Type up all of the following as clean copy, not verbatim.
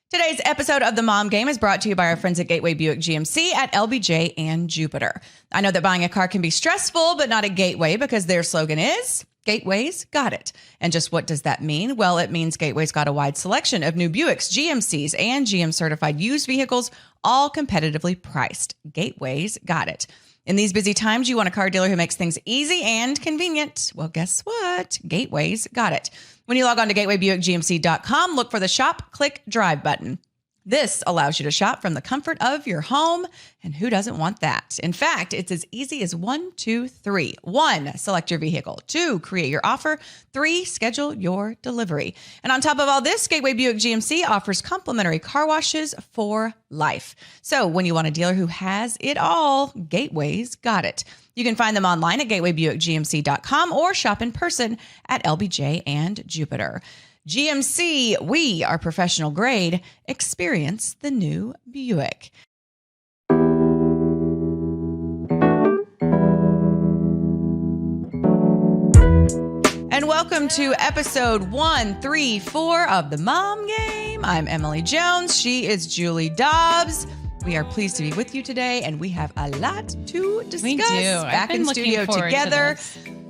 Today's episode of The Mom Game is brought to you by our friends at Gateway Buick GMC at LBJ and Jupiter. I know that buying a car can be stressful, but not at Gateway, because their slogan is, Gateway's got it. And just what does that mean? Well, it means Gateway's got a wide selection of new Buicks, GMCs, and GM certified used vehicles, all competitively priced. Gateway's got it. In these busy times, you want a car dealer who makes things easy and convenient. Well, guess what? Gateway's got it. When you log on to gatewaybuickgmc.com, look for the Shop, Click, Drive button. This allows you to shop from the comfort of your home, and who doesn't want that? In fact, it's as easy as 1, 2, 3. 1, select your vehicle. 2, create your offer. 3, schedule your delivery. And on top of all this, Gateway Buick GMC offers complimentary car washes for life. So when you want a dealer who has it all, Gateway's got it. You can find them online at gatewaybuickgmc.com or shop in person at LBJ and Jupiter. GMC, we are professional grade. Experience the new Buick. And welcome to episode 134 of The Mom Game. I'm Emily Jones. She is Julie Dobbs. We are pleased to be with you today, and we have a lot to discuss. We do. Back in studio together.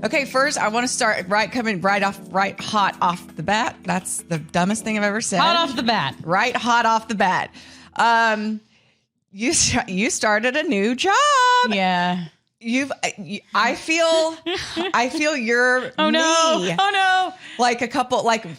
Okay, first I want to start right hot off the bat. That's the dumbest thing I've ever said. Hot off the bat. Right, hot off the bat. You started a new job. Yeah. I feel your Oh no. knee. Oh no. Like a couple Okay,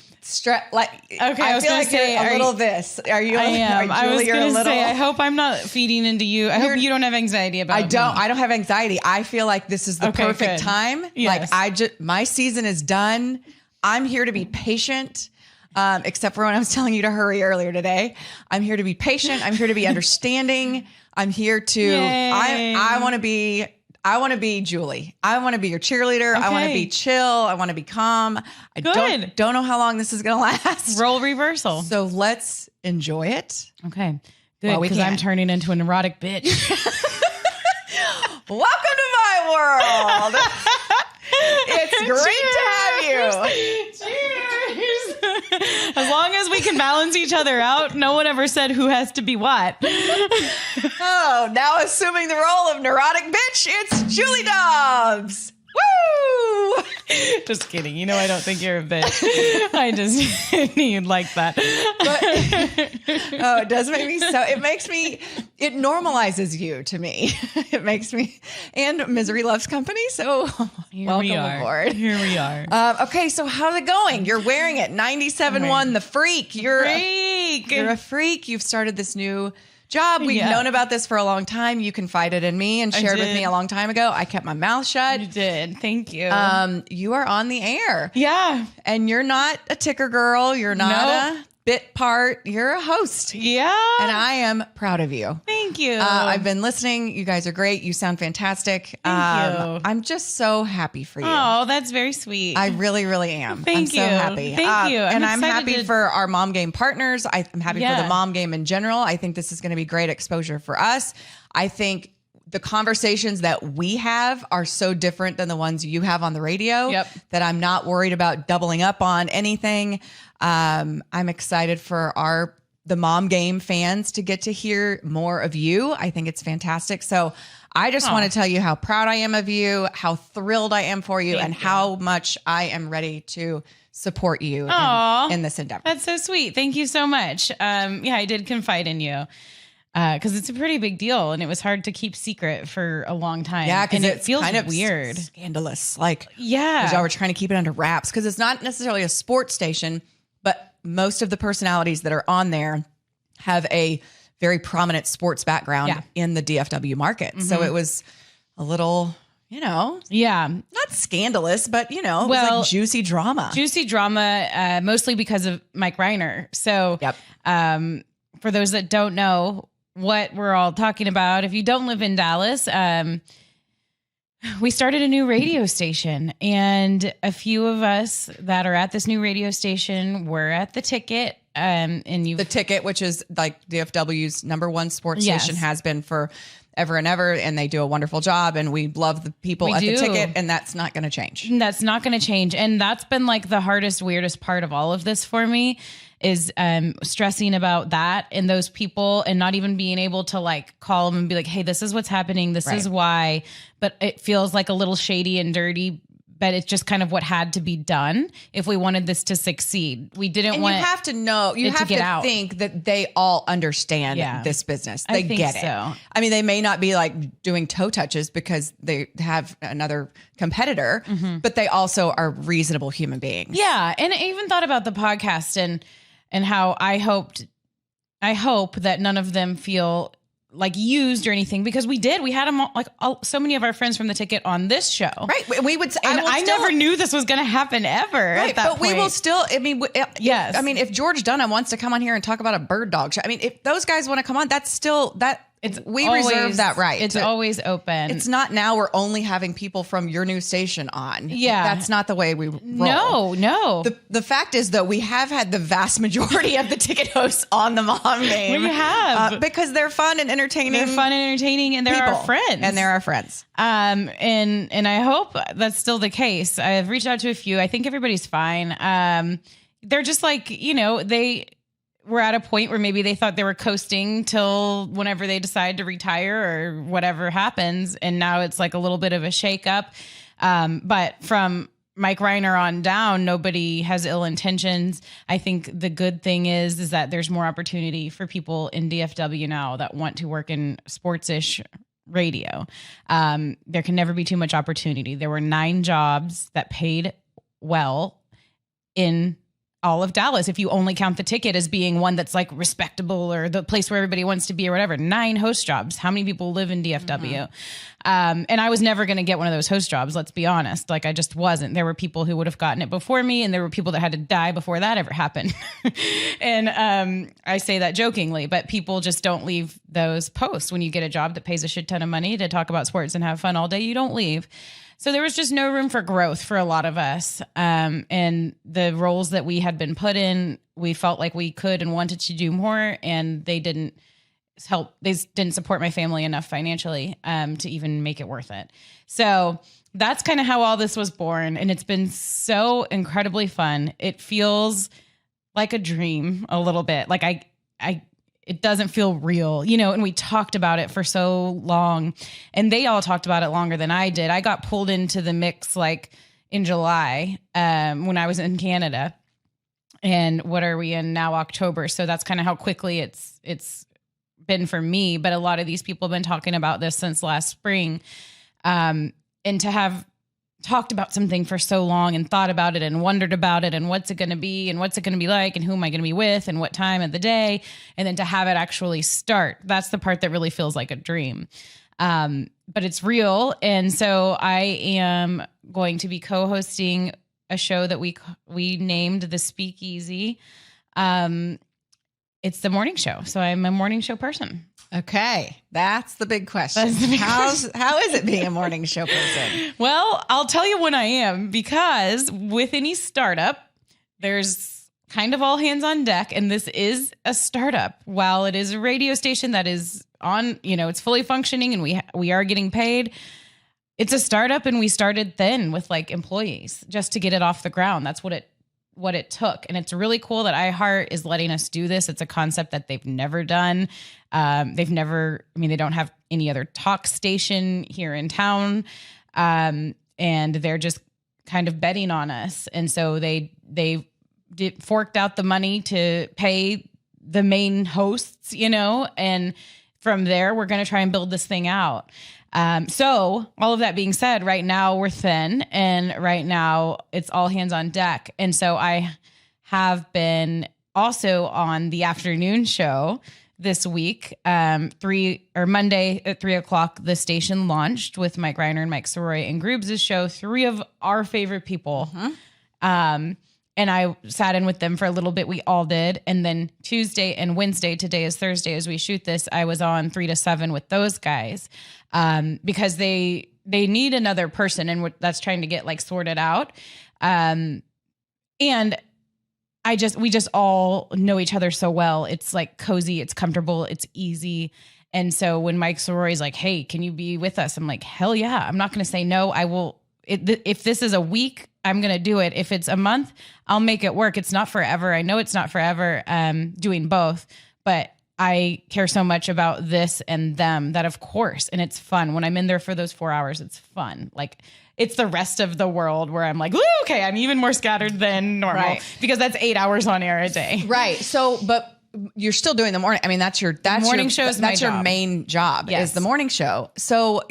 I feel like say, you're a little this. Are you? I am. I was going to say, I hope I'm not feeding into you. I hope you don't have anxiety about it. I don't have anxiety. I feel like this is the perfect time. Yes. Like my season is done. I'm here to be patient. Except for when I was telling you to hurry earlier today. I'm here to be patient. I'm here to be understanding. I'm here to, I want to be Julie. I want to be your cheerleader. Okay. I want to be chill. I want to be calm. I don't know how long this is going to last. Role reversal. So let's enjoy it. Okay. Good. Because I'm turning into a neurotic bitch. Welcome to my world. It's great to have you. Cheers. As long as we can balance each other out, no one ever said who has to be what. Oh, now assuming the role of neurotic bitch, it's Julie Dobbs. Woo! Just kidding. You know, I don't think you're a bitch. I just you'd like that. It does make me so. It normalizes you to me. It makes me, and misery loves company. So welcome aboard. Here we are. Okay, so how's it going? You're wearing it. 97.1 The Freak. You're a freak. You've started this new job. We've known about this for a long time. You confided in me and shared with me a long time ago. I kept my mouth shut. You did. Thank you. You are on the air. Yeah. And you're not a ticker girl. You're not a bit part. You're a host. Yeah. And I am proud of you. Thank you. I've been listening. You guys are great. You sound fantastic. Thank you. I'm just so happy for you. Oh, that's very sweet. I really, really am. Thank you. I'm so happy. Thank you. I'm happy for our Mom Game partners. I'm happy for the Mom Game in general. I think this is going to be great exposure for us. I think the conversations that we have are so different than the ones you have on the radio that I'm not worried about doubling up on anything. I'm excited for the Mom Game fans to get to hear more of you. I think it's fantastic. So I just want to tell you how proud I am of you, how thrilled I am for you, and how much I am ready to support you in this endeavor. That's so sweet. Thank you so much. I did confide in you. Because it's a pretty big deal, and it was hard to keep secret for a long time. Yeah, because it feels kind of weird, scandalous. Because y'all were trying to keep it under wraps. Because it's not necessarily a sports station, but most of the personalities that are on there have a very prominent sports background in the DFW market. Mm-hmm. So it was a little, not scandalous, but it was like juicy drama. Mostly because of Mike Reiner. So, for those that don't know what we're all talking about, if you don't live in Dallas, we started a new radio station, and a few of us that are at this new radio station were at the Ticket. The Ticket, which is like DFW's number one sports station, has been for ever and ever, and they do a wonderful job, and we love the people at the Ticket, and that's not going to change. That's not going to change, and that's been like the hardest, weirdest part of all of this for me is stressing about that and those people and not even being able to like call them and be like, hey, this is what's happening. This is why. But it feels like a little shady and dirty, but it's just kind of what had to be done if we wanted this to succeed. We didn't want. You have to know. You have to think that they all understand this business. They get it. So. I mean, they may not be like doing toe touches because they have another competitor, but they also are reasonable human beings. Yeah, and I even thought about the podcast and how I hope that none of them feel like used or anything, because we had them all, so many of our friends from the ticket on this show. Right. We would, I never knew this was going to happen ever. Right, at that point. We will still, I mean, yes. I mean, if George Dunham wants to come on here and talk about a bird dog show, I mean, if those guys want to come on, that's still we reserve that right. It's always open. It's not now we're only having people from your new station on. Yeah. That's not the way we roll. No. The fact is, though, we have had the vast majority of the ticket hosts on the Mom Game. We have. Because they're fun and entertaining. And they're our friends. And they're our friends. And I hope that's still the case. I've reached out to a few. I think everybody's fine. They're just like, they were at a point where maybe they thought they were coasting till whenever they decide to retire or whatever happens. And now it's like a little bit of a shakeup. But from Mike Reiner on down, nobody has ill intentions. I think the good thing is that there's more opportunity for people in DFW now that want to work in sports-ish radio. There can never be too much opportunity. There were 9 jobs that paid well in all of Dallas, if you only count the ticket as being one that's like respectable or the place where everybody wants to be or whatever. 9 host jobs. How many people live in DFW? And I was never going to get one of those host jobs. Let's be honest. Like I just wasn't. There were people who would have gotten it before me, and there were people that had to die before that ever happened. And I say that jokingly, but people just don't leave those posts. When you get a job that pays a shit ton of money to talk about sports and have fun all day, you don't leave. So there was just no room for growth for a lot of us. And the roles that we had been put in, we felt like we could and wanted to do more, and they didn't help. They didn't support my family enough financially to even make it worth it. So that's kind of how all this was born. And it's been so incredibly fun. It feels like a dream a little bit. Like it doesn't feel real, and we talked about it for so long, and they all talked about it longer than I did. I got pulled into the mix like in July when I was in Canada, and what are we in now, October? So that's kind of how quickly it's been for me. But a lot of these people have been talking about this since last spring, and to have talked about something for so long and thought about it and wondered about it and what's it going to be and what's it going to be like and who am I going to be with and what time of the day, and then to have it actually start. That's the part that really feels like a dream. But it's real. And so I am going to be co-hosting a show that we named The Speakeasy. It's the morning show. So I'm a morning show person. Okay. That's the big question. How is it being a morning show person? Well, I'll tell you when I am, because with any startup, there's kind of all hands on deck. And this is a startup. While it is a radio station that is on, it's fully functioning and we are getting paid. It's a startup, and we started thin with like employees just to get it off the ground. That's what it took. And it's really cool that iHeart is letting us do this. It's a concept that they've never done. They don't have any other talk station here in town. And they're just kind of betting on us. And so they forked out the money to pay the main hosts, and from there, we're going to try and build this thing out. So all of that being said, right now we're thin, and right now it's all hands on deck. And so I have been also on the afternoon show this week. Monday at 3:00, the station launched with Mike Reiner and Mike Soroy and Groobs' show, 3 of our favorite people. And I sat in with them for a little bit. We all did. And then Tuesday and Wednesday, today is Thursday as we shoot this, I was on 3 to 7 with those guys because they need another person, and that's trying to get like sorted out. And we just all know each other so well. It's like cozy, it's comfortable, it's easy. And so when Mike Soroy is like, hey, can you be with us? I'm like, hell yeah. I'm not going to say no. I will. if this is a week, I'm going to do it. If it's a month, I'll make it work. It's not forever. I know it's not forever doing both, but I care so much about this and them that of course, and it's fun. When I'm in there for those 4 hours, it's fun. Like it's the rest of the world where I'm like, ooh, okay, I'm even more scattered than normal because that's 8 hours on air a day. Right. So, but you're still doing the morning. I mean, that's your morning show is that's your main job is the morning show. So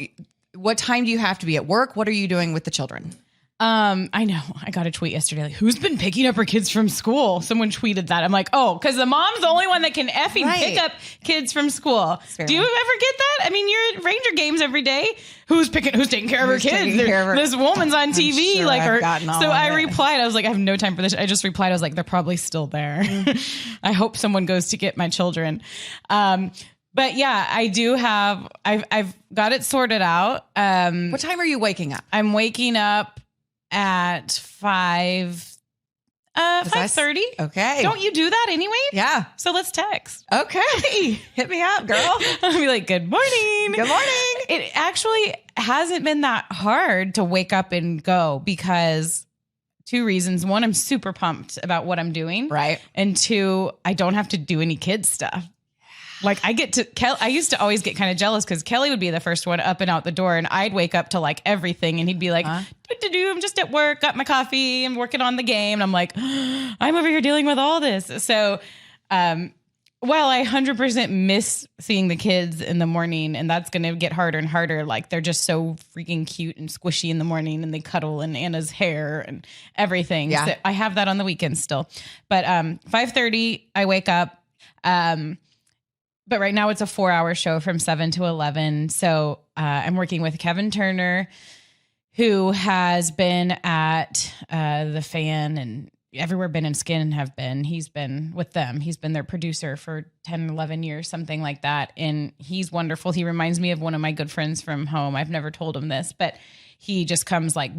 what time do you have to be at work? What are you doing with the children? I know. I got a tweet yesterday. Like, who's been picking up her kids from school? Someone tweeted that. I'm like, oh, because the mom's the only one that can effing pick up kids from school. Do you ever get that? I mean, you're at Ranger games every day. Who's taking care of her kids? This woman's on TV. Sure I replied. I was like, I have no time for this. I just replied. I was like, they're probably still there. I hope someone goes to get my children. But yeah, I do have. I've got it sorted out. What time are you waking up? I'm waking up at 5:30. Okay. Don't you do that anyway? Yeah. So let's text. Okay. Hit me up, girl. I'll be like, good morning. Good morning. It actually hasn't been that hard to wake up and go because 2 reasons. One, I'm super pumped about what I'm doing. Right. And 2, I don't have to do any kids stuff. Like I used to always get kind of jealous because Kelly would be the first one up and out the door and I'd wake up to like everything and he'd be like, I'm just at work, got my coffee, I'm working on the game. And I'm like, I'm over here dealing with all this. So, while I 100% miss seeing the kids in the morning and that's going to get harder and harder. Like they're just so freaking cute and squishy in the morning and they cuddle in Anna's hair and everything. Yeah. So I have that on the weekends still, but, 5:30 I wake up, but right now it's a 4-hour show from 7 to 11. So I'm working with Kevin Turner, who has been at The Fan and everywhere Ben and Skin have been. He's been with them. He's been their producer for 10, 11 years, something like that. And he's wonderful. He reminds me of one of my good friends from home. I've never told him this, but he just comes like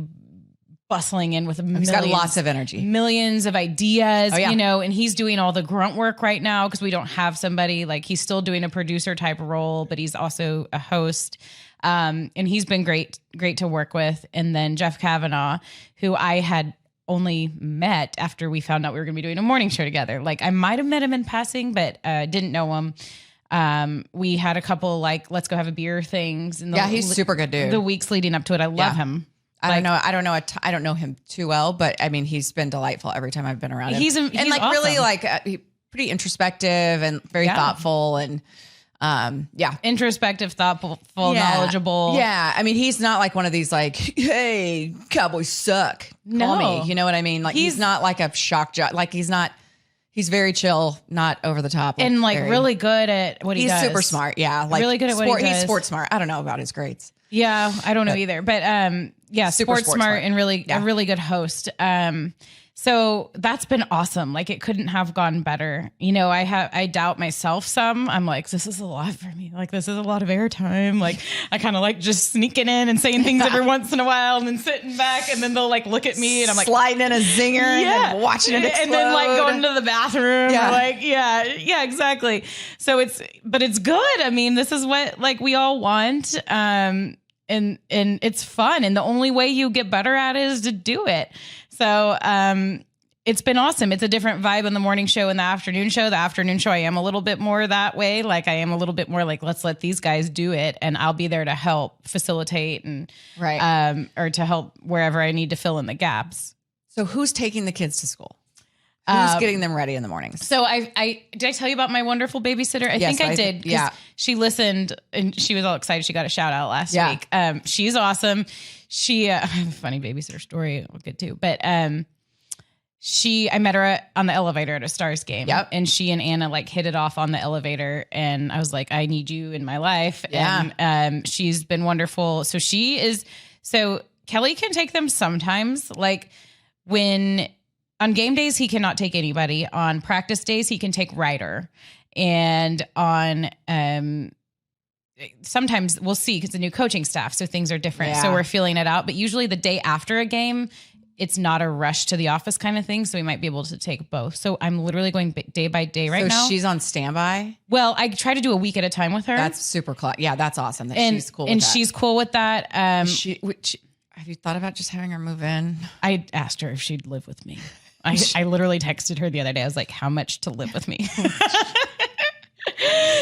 bustling in with he's got lots of energy, millions of ideas, and he's doing all the grunt work right now because we don't have somebody like he's still doing a producer type role, but he's also a host. And he's been great to work with. And then Jeff Kavanaugh, who I had only met after we found out we were going to be doing a morning show together. Like I might've met him in passing, but didn't know him. We had a couple like, let's go have a beer things. And he's super good dude. The weeks leading up to it. I love him. I don't know him too well, but I mean, he's been delightful every time I've been around him. He's like awesome. Really like pretty introspective and very thoughtful and introspective, thoughtful, knowledgeable. Yeah. I mean, he's not like one of these like, hey, Cowboys suck. Call me. You know what I mean? Like he's not like a shock jock. Like he's very chill, not over the top. And like really good at what he does. He's super smart. Yeah. Like really good at what he does. He's sports smart. I don't know about his grades. Yeah. I don't know either, but sports smart and really a really good host. So that's been awesome. Like it couldn't have gone better. I doubt myself some. I'm like, this is a lot for me. Like this is a lot of airtime. Like I kind of like just sneaking in and saying things every once in a while and then sitting back and then they'll like look at me and I'm like sliding in a zinger and then watching it explode. And then like going to the bathroom. Yeah. Or like, yeah, exactly. So but it's good. I mean, this is what like we all want. And it's fun. And the only way you get better at it is to do it. So, it's been awesome. It's a different vibe in the morning show and the afternoon show. The afternoon show, I am a little bit more that way. Like I am a little bit more like, let's let these guys do it. And I'll be there to help facilitate and, or to help wherever I need to fill in the gaps. So who's taking the kids to school? Who's getting them ready in the mornings? So did I tell you about my wonderful babysitter? I think I did. Yeah. She listened and she was all excited. She got a shout out last week. She's awesome. She, I have a funny babysitter story I'll get to, but, I met her on the elevator at a Stars game. Yep. And she and Anna like hit it off on the elevator. And I was like, I need you in my life. Yeah. And, she's been wonderful. So Kelly can take them sometimes, like on game days, he cannot take anybody. On practice days, he can take Ryder. And on, sometimes we'll see because the new coaching staff, so things are different. Yeah. So we're feeling it out. But usually the day after a game, it's not a rush to the office kind of thing. So we might be able to take both. So I'm literally going day by day right now. So she's on standby? Well, I try to do a week at a time with her. That's super cool. Yeah, that's awesome that she's cool with that. And she's cool with that. have you thought about just having her move in? I asked her if she'd live with me. I literally texted her the other day. I was like, how much to live with me?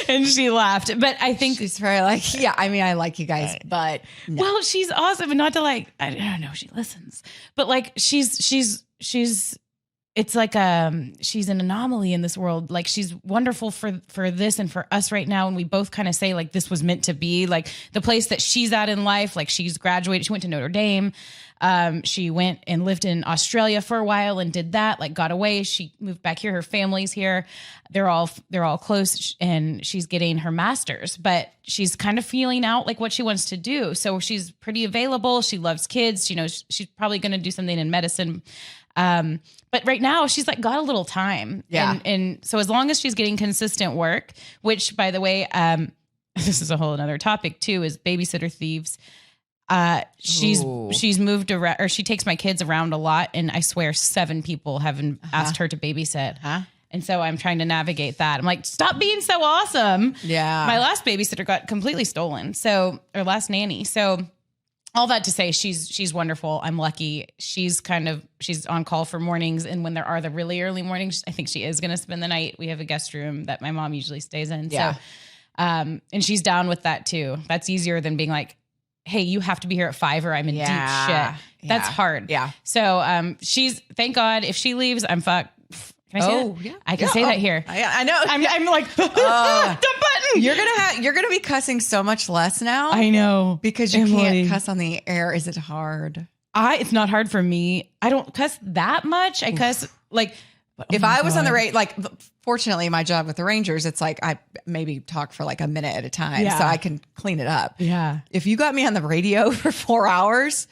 And she laughed. But I think she's very like, yeah, I mean, I like you guys, but no. Well, she's awesome. And not to like, I don't know, she listens, but like, she's it's like, she's an anomaly in this world. Like she's wonderful for this and for us right now. And we both kind of say like, this was meant to be like the place that she's at in life. Like she's graduated. She went to Notre Dame. She went and lived in Australia for a while and did that, like got away. She moved back here. Her family's here. They're all close, and she's getting her master's, but she's kind of feeling out like what she wants to do. So she's pretty available. She loves kids. She knows she's probably going to do something in medicine. But right now she's like got a little time. Yeah. And so as long as she's getting consistent work, which by the way, this is a whole another topic too, is babysitter thieves. She's moved around, or she takes my kids around a lot, and I swear 7 people have asked her to babysit. And so I'm trying to navigate that. I'm like, stop being so awesome. Yeah. My last babysitter got completely stolen. So, or last nanny. So all that to say, she's wonderful. I'm lucky. She's on call for mornings. And when there are the really early mornings, I think she is going to spend the night. We have a guest room that my mom usually stays in. Yeah. So, and she's down with that too. That's easier than being like, hey, you have to be here at 5 or I'm in deep shit. That's hard. Yeah. So, she's, thank God, if she leaves, I'm fucked. Can I say that? Yeah. I can say that here. I know. I'm like, dumb button. You're gonna be cussing so much less now. I know. Because you can't cuss on the air. Is it hard? It's not hard for me. I don't cuss that much. I cuss like, if I was on the rate, like, fortunately, my job with the Rangers, it's like I maybe talk for like a minute at a time, so I can clean it up. Yeah. If you got me on the radio for 4 hours,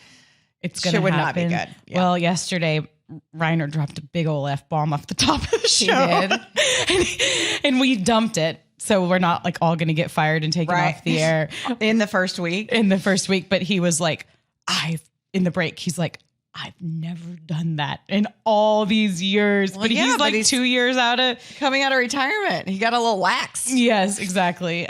it's gonna would happen. not be good. Yeah. Well, yesterday, Reiner dropped a big old F-bomb off the top of the show. He did. and we dumped it. So we're not like all going to get fired and taken off the air in the first week. But he was like, in the break, he's like, I've never done that in all these years. Well, but he's like 2 years coming out of retirement. He got a little lax. Yes, exactly.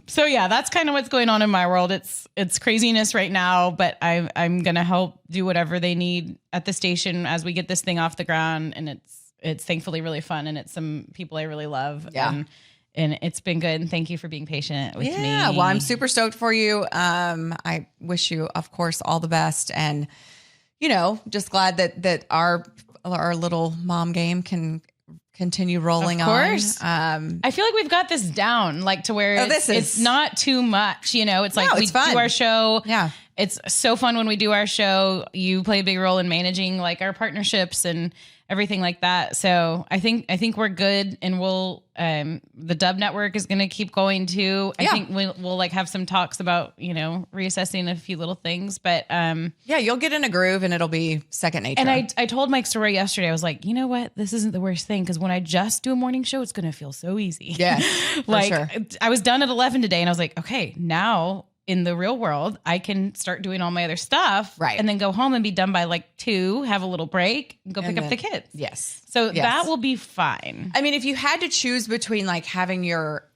So yeah, that's kind of what's going on in my world. It's craziness right now, but I'm going to help do whatever they need at the station as we get this thing off the ground. And it's thankfully really fun. And it's some people I really love. Yeah. And it's been good. And thank you for being patient with me. Yeah. Well, I'm super stoked for you. I wish you, of course, all the best. And, just glad that our little mom game can continue rolling on. Of course. I feel like we've got this down, like to where it's not too much, it's like we do our show. Yeah. It's so fun when we do our show. You play a big role in managing like our partnerships and everything like that. So I think we're good, and we'll the Dub Network is going to keep going too. I think we'll like have some talks about reassessing a few little things, but you'll get in a groove and it'll be second nature. And I told Mike Story yesterday, I was like, you know what, this isn't the worst thing, because when I just do a morning show, it's going to feel so easy. Yeah, like sure. I was done at 11 today, and I was like, okay, now in the real world, I can start doing all my other stuff, right, and then go home and be done by like 2, have a little break, and go pick up the kids. Yes. So that will be fine. I mean, if you had to choose between like having your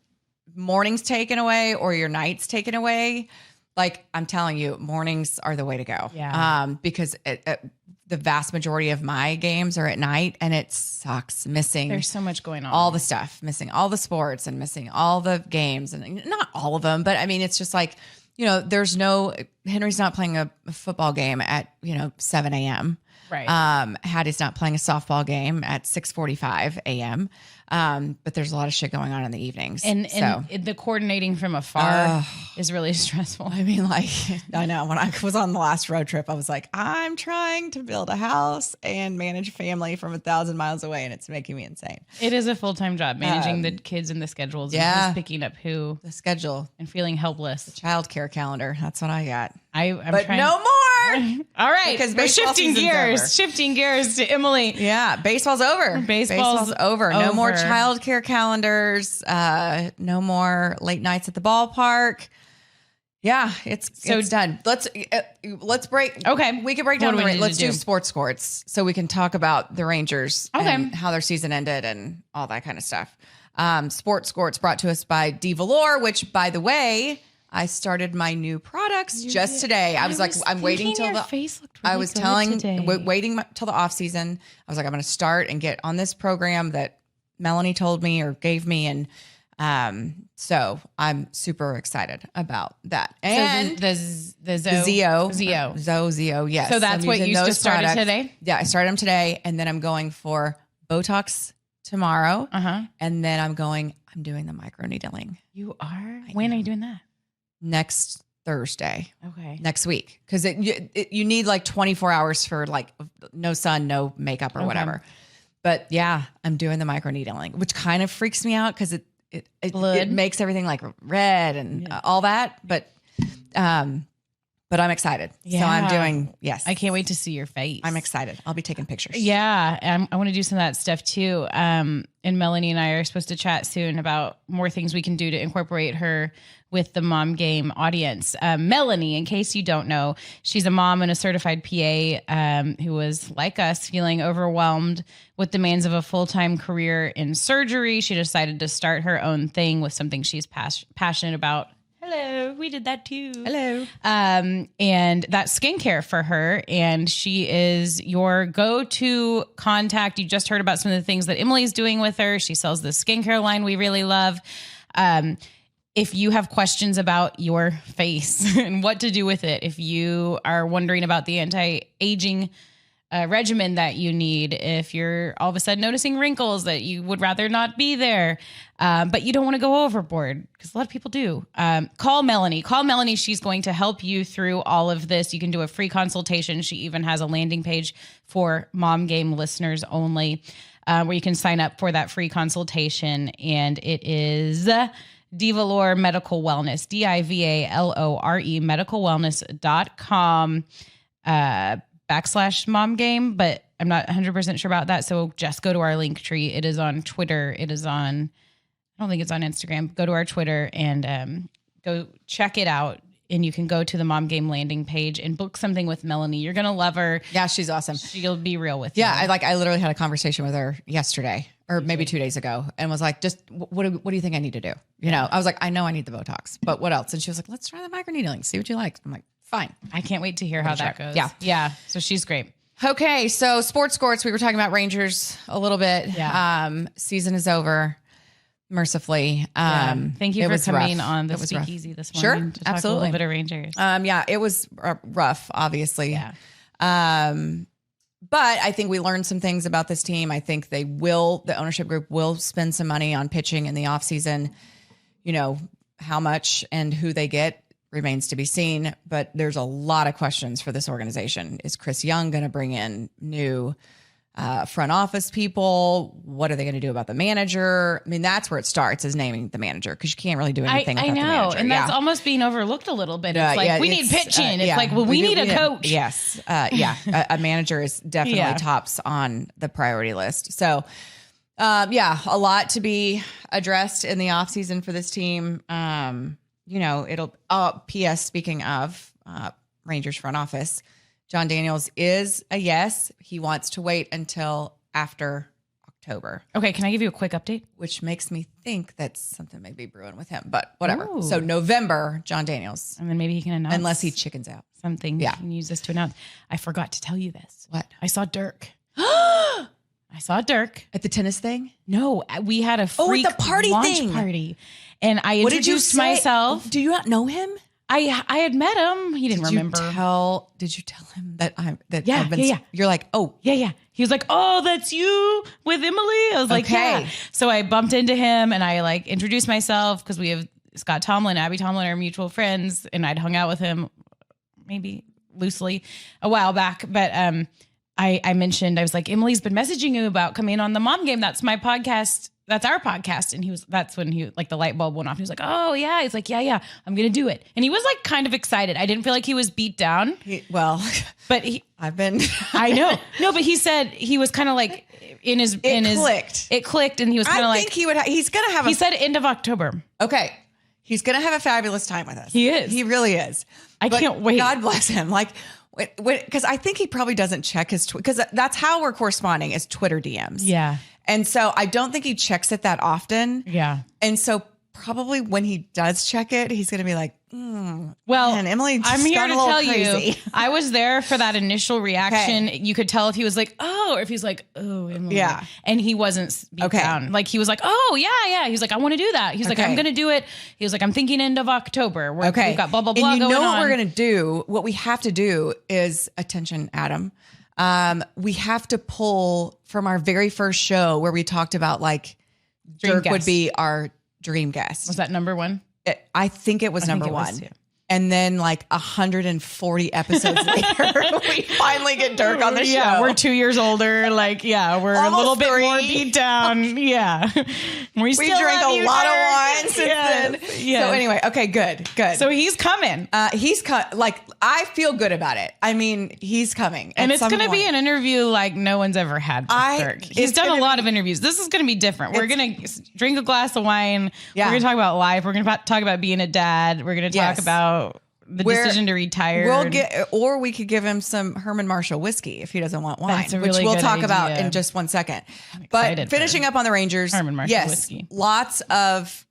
mornings taken away or your nights taken away, like I'm telling you, mornings are the way to go. Yeah. Because the vast majority of my games are at night, and it sucks missing. There's so much going on. All the stuff, missing all the sports and missing all the games, and not all of them, but I mean, it's just like, Henry's not playing a football game at, 7 a.m. Right. Hattie's not playing a softball game at 6:45 a.m. But there's a lot of shit going on in the evenings. And the coordinating from afar is really stressful. I mean, like, I know when I was on the last road trip, I was like, I'm trying to build a house and manage a family from 1,000 miles away, and it's making me insane. It is a full-time job, managing the kids and the schedules, and who's picking up who. The schedule. And feeling helpless. The childcare calendar. That's what I got. I'm but trying. No more. All right. Because we're shifting gears to Emily. Yeah. Baseball's over. Baseball's over. No more childcare calendars. No more late nights at the ballpark. Yeah, it's done. Let's break. Okay. We can break down let's do sports scores so we can talk about the Rangers and how their season ended and all that kind of stuff. Sports scores brought to us by D Valor, which, by the way, I started my new products just today. I was like, I'm waiting till the face looked really I was good waiting till the off season. I was like, I'm going to start and get on this program that Melanie told me or gave me. And so I'm super excited about that. And so the Zeo. Yes. So that's what you just started today? Yeah. I started them today, and then I'm going for Botox tomorrow. And then I'm doing the microneedling. You are? When are you doing that? Next Thursday. Okay. Next week. Cause you need like 24 hours for like no sun, no makeup or whatever. But yeah, I'm doing the microneedling, which kind of freaks me out because it makes everything like red and all that. But I'm excited. Yeah. So I'm doing, yes. I can't wait to see your face. I'm excited. I'll be taking pictures. Yeah. I want to do some of that stuff too. And Melanie and I are supposed to chat soon about more things we can do to incorporate her with the Mom Game audience. Melanie, in case you don't know, she's a mom and a certified PA who was, like us, feeling overwhelmed with demands of a full-time career in surgery. She decided to start her own thing with something she's passionate about. Hello, we did that too. Hello. And that's skincare for her. And she is your go-to contact. You just heard about some of the things that Emily's doing with her. She sells the skincare line we really love. If you have questions about your face and what to do with it, if you are wondering about the anti-aging regimen that you need, if you're all of a sudden noticing wrinkles that you would rather not be there, but you don't want to go overboard, because a lot of people do, call Melanie. Call Melanie. She's going to help you through all of this. You can do a free consultation. She even has a landing page for Mom Game listeners only, where you can sign up for that free consultation. And it is Divalore Medical Wellness, DIVALORE medicalwellness.com /Mom Game, but I'm not 100% sure about that. So just go to our link tree. It is on Twitter. I don't think it's on Instagram. Go to our Twitter and go check it out. And you can go to the Mom Game landing page and book something with Melanie. You're going to love her. Yeah, she's awesome. She'll be real with you. Yeah, I literally had a conversation with her yesterday or maybe 2 days ago, and was like, just what do you think I need to do? You know, I was like, I know I need the Botox, but what else? And she was like, let's try the microneedling, see what you like. I'm like, fine. I can't wait to hear how that goes. Yeah. Yeah. So she's great. Okay. So sports scores, we were talking about Rangers a little bit. Yeah. Season is over, mercifully. Thank you for coming on the Speakeasy this morning. Sure. To talk Absolutely. a little bit of Rangers. Yeah, it was rough, obviously. Yeah. But I think we learned some things about this team. I think the ownership group will spend some money on pitching in the offseason. You know, how much and who they get remains to be seen, but there's a lot of questions for this organization. Is Chris Young going to bring in new front office people? What are they going to do about the manager? I mean, that's where it starts, is naming the manager, because you can't really do anything without the manager. And that's almost being overlooked a little bit. It's like, we need pitching. It's like, well, we need a coach. Yes. A manager is definitely tops on the priority list. So, a lot to be addressed in the offseason for this team. P.S. Speaking of Rangers front office, John Daniels is a yes. He wants to wait until after October. Okay, can I give you a quick update? Which makes me think that something may be brewing with him, but whatever. Ooh. So November, John Daniels. And then maybe he can announce. Unless he chickens out. Something. Yeah. He can use this to announce. I forgot to tell you this. What? I saw Dirk. I saw Dirk. At the tennis thing? No, we had a freak at the party launch thing. party. And I introduced myself. Do you not know him? I had met him. He didn't remember. Did you tell him that Yeah. You're like, oh. Yeah. He was like, oh, that's you with Emily? I was like, okay. Yeah. So I bumped into him and I introduced myself, because we have Scott Tomlin, Abby Tomlin, our mutual friends. And I'd hung out with him maybe loosely a while back. But I mentioned, I was like, Emily's been messaging you about coming on the Mom Game. That's my podcast. That's our podcast. And that's when the light bulb went off. He was like, oh yeah. He's like, yeah, I'm going to do it. And he was kind of excited. I didn't feel like he was beat down. I've been, I know. No, but he said he was kind of it clicked. And he was kind of he's going to have he said end of October. Okay. He's going to have a fabulous time with us. He is. He really is. I can't wait. God bless him. Because I think he probably doesn't check his because that's how we're corresponding, is Twitter DMs. Yeah. And so I don't think he checks it that often. Yeah. And so probably when he does check it, he's going to be like, well, man, Emily, I'm here to tell crazy. you, I was there for that initial reaction. Okay. You could tell if he was like, oh, or if he's like, oh, Emily. Yeah. And he wasn't beat down. Like he was like, oh, yeah. He's like, I want to do that. He's like, I'm going to do it. He was like, I'm thinking end of October. We've got blah, blah, blah. And you know what on. we're going to do? What we have to do is, attention, Adam. We have to pull from our very first show where we talked about like Dirk would be our dream guest. Was that number one? I think it was number one. And then like 140 episodes later, we finally get Dirk on the show. Yeah, we're 2 years older. Like, yeah, we're almost a little bit more beat down. Yeah. We drank a lot of wine since then. Yeah. So anyway, okay, good. So he's coming. Like, I feel good about it. I mean, he's coming. And it's going to be an interview like no one's ever had with Dirk. He's done a lot of interviews. This is going to be different. We're going to drink a glass of wine. Yeah. We're going to talk about life. We're going to talk about being a dad. We're going to talk about the decision to retire. We could give him some Herman Marshall whiskey if he doesn't want wine, That's a really which we'll good talk idea. about in just one second. But finishing up on the Rangers, Herman Marshall whiskey. Lots of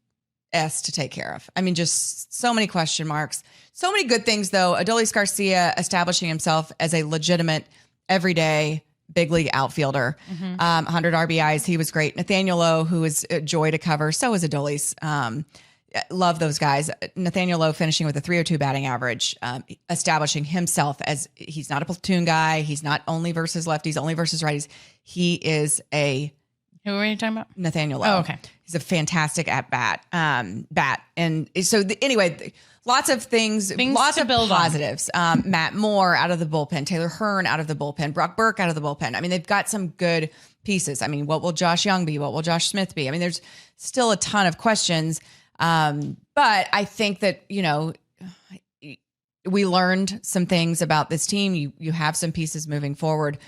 S to take care of. I mean, just so many question marks, so many good things though. Adolis Garcia establishing himself as a legitimate, everyday big league outfielder. 100 RBIs. He was great. Nathaniel Lowe, who is a joy to cover. So is Adolis. Love those guys. Nathaniel Lowe finishing with a 302 batting average, establishing himself as he's not a platoon guy. He's not only versus lefties, only versus righties. He is a... Who are you talking about? Nathaniel Lowe. Oh, okay. He's a fantastic at bat. And so anyway, lots of things lots of positives. Matt Moore out of the bullpen, Taylor Hearn out of the bullpen, Brock Burke out of the bullpen. I mean, they've got some good pieces. I mean, what will Josh Young be? What will Josh Smith be? I mean, there's still a ton of questions. But I think that, we learned some things about this team. You have some pieces moving forward,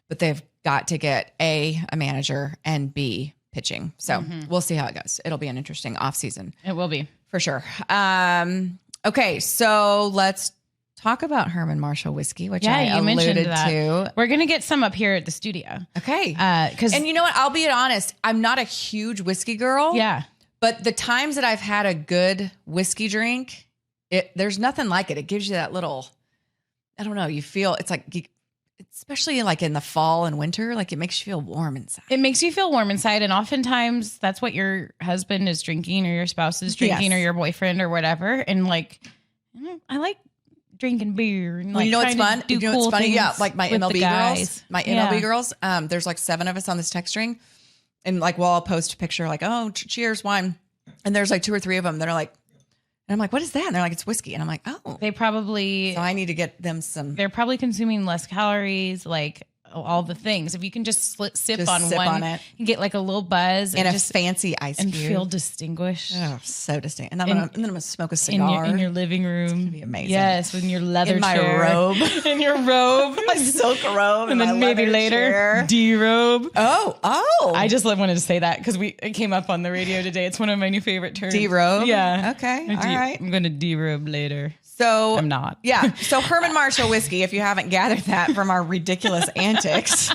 but they've got to get a manager and B, pitching. So we'll see how it goes. It'll be an interesting offseason. It will be. For sure. Okay, so let's talk about Herman Marshall whiskey, which I alluded to. We're going to get some up here at the studio. Okay. And you know what? I'll be honest. I'm not a huge whiskey girl. Yeah. But the times that I've had a good whiskey drink, there's nothing like it. It gives you that little, I don't know, you feel, it's like, especially like in the fall and winter, like it makes you feel warm inside. It makes you feel warm inside. And oftentimes that's what your husband is drinking or your spouse is drinking or your boyfriend or whatever. And like, I like drinking beer. And well, you know what's fun? You know what's funny? Yeah, like my MLB girls. My MLB girls, there's like 7 of us on this text string. And like, we'll all post a picture like, oh, cheers, wine. And there's like 2 or 3 of them that are like, and I'm like, what is that? And they're like, it's whiskey. And I'm like, oh. They probably. So I need to get them some. They're probably consuming less calories, like all the things. If you can just sip on it, and get like a little buzz. And a fancy ice cube. And feel distinguished. Oh, so distinct. And then I'm going to smoke a cigar. In your living room. It's going to be amazing. Yes, with your leather chair. robe. In your robe. My silk robe. And then maybe later, D-robe. Oh. I just wanted to say that because it came up on the radio today. It's one of my new favorite terms. D-robe? Yeah. Okay. All right. I'm going to D-robe later. So I'm not. Yeah. So Herman Marshall whiskey, if you haven't gathered that from our ridiculous antics,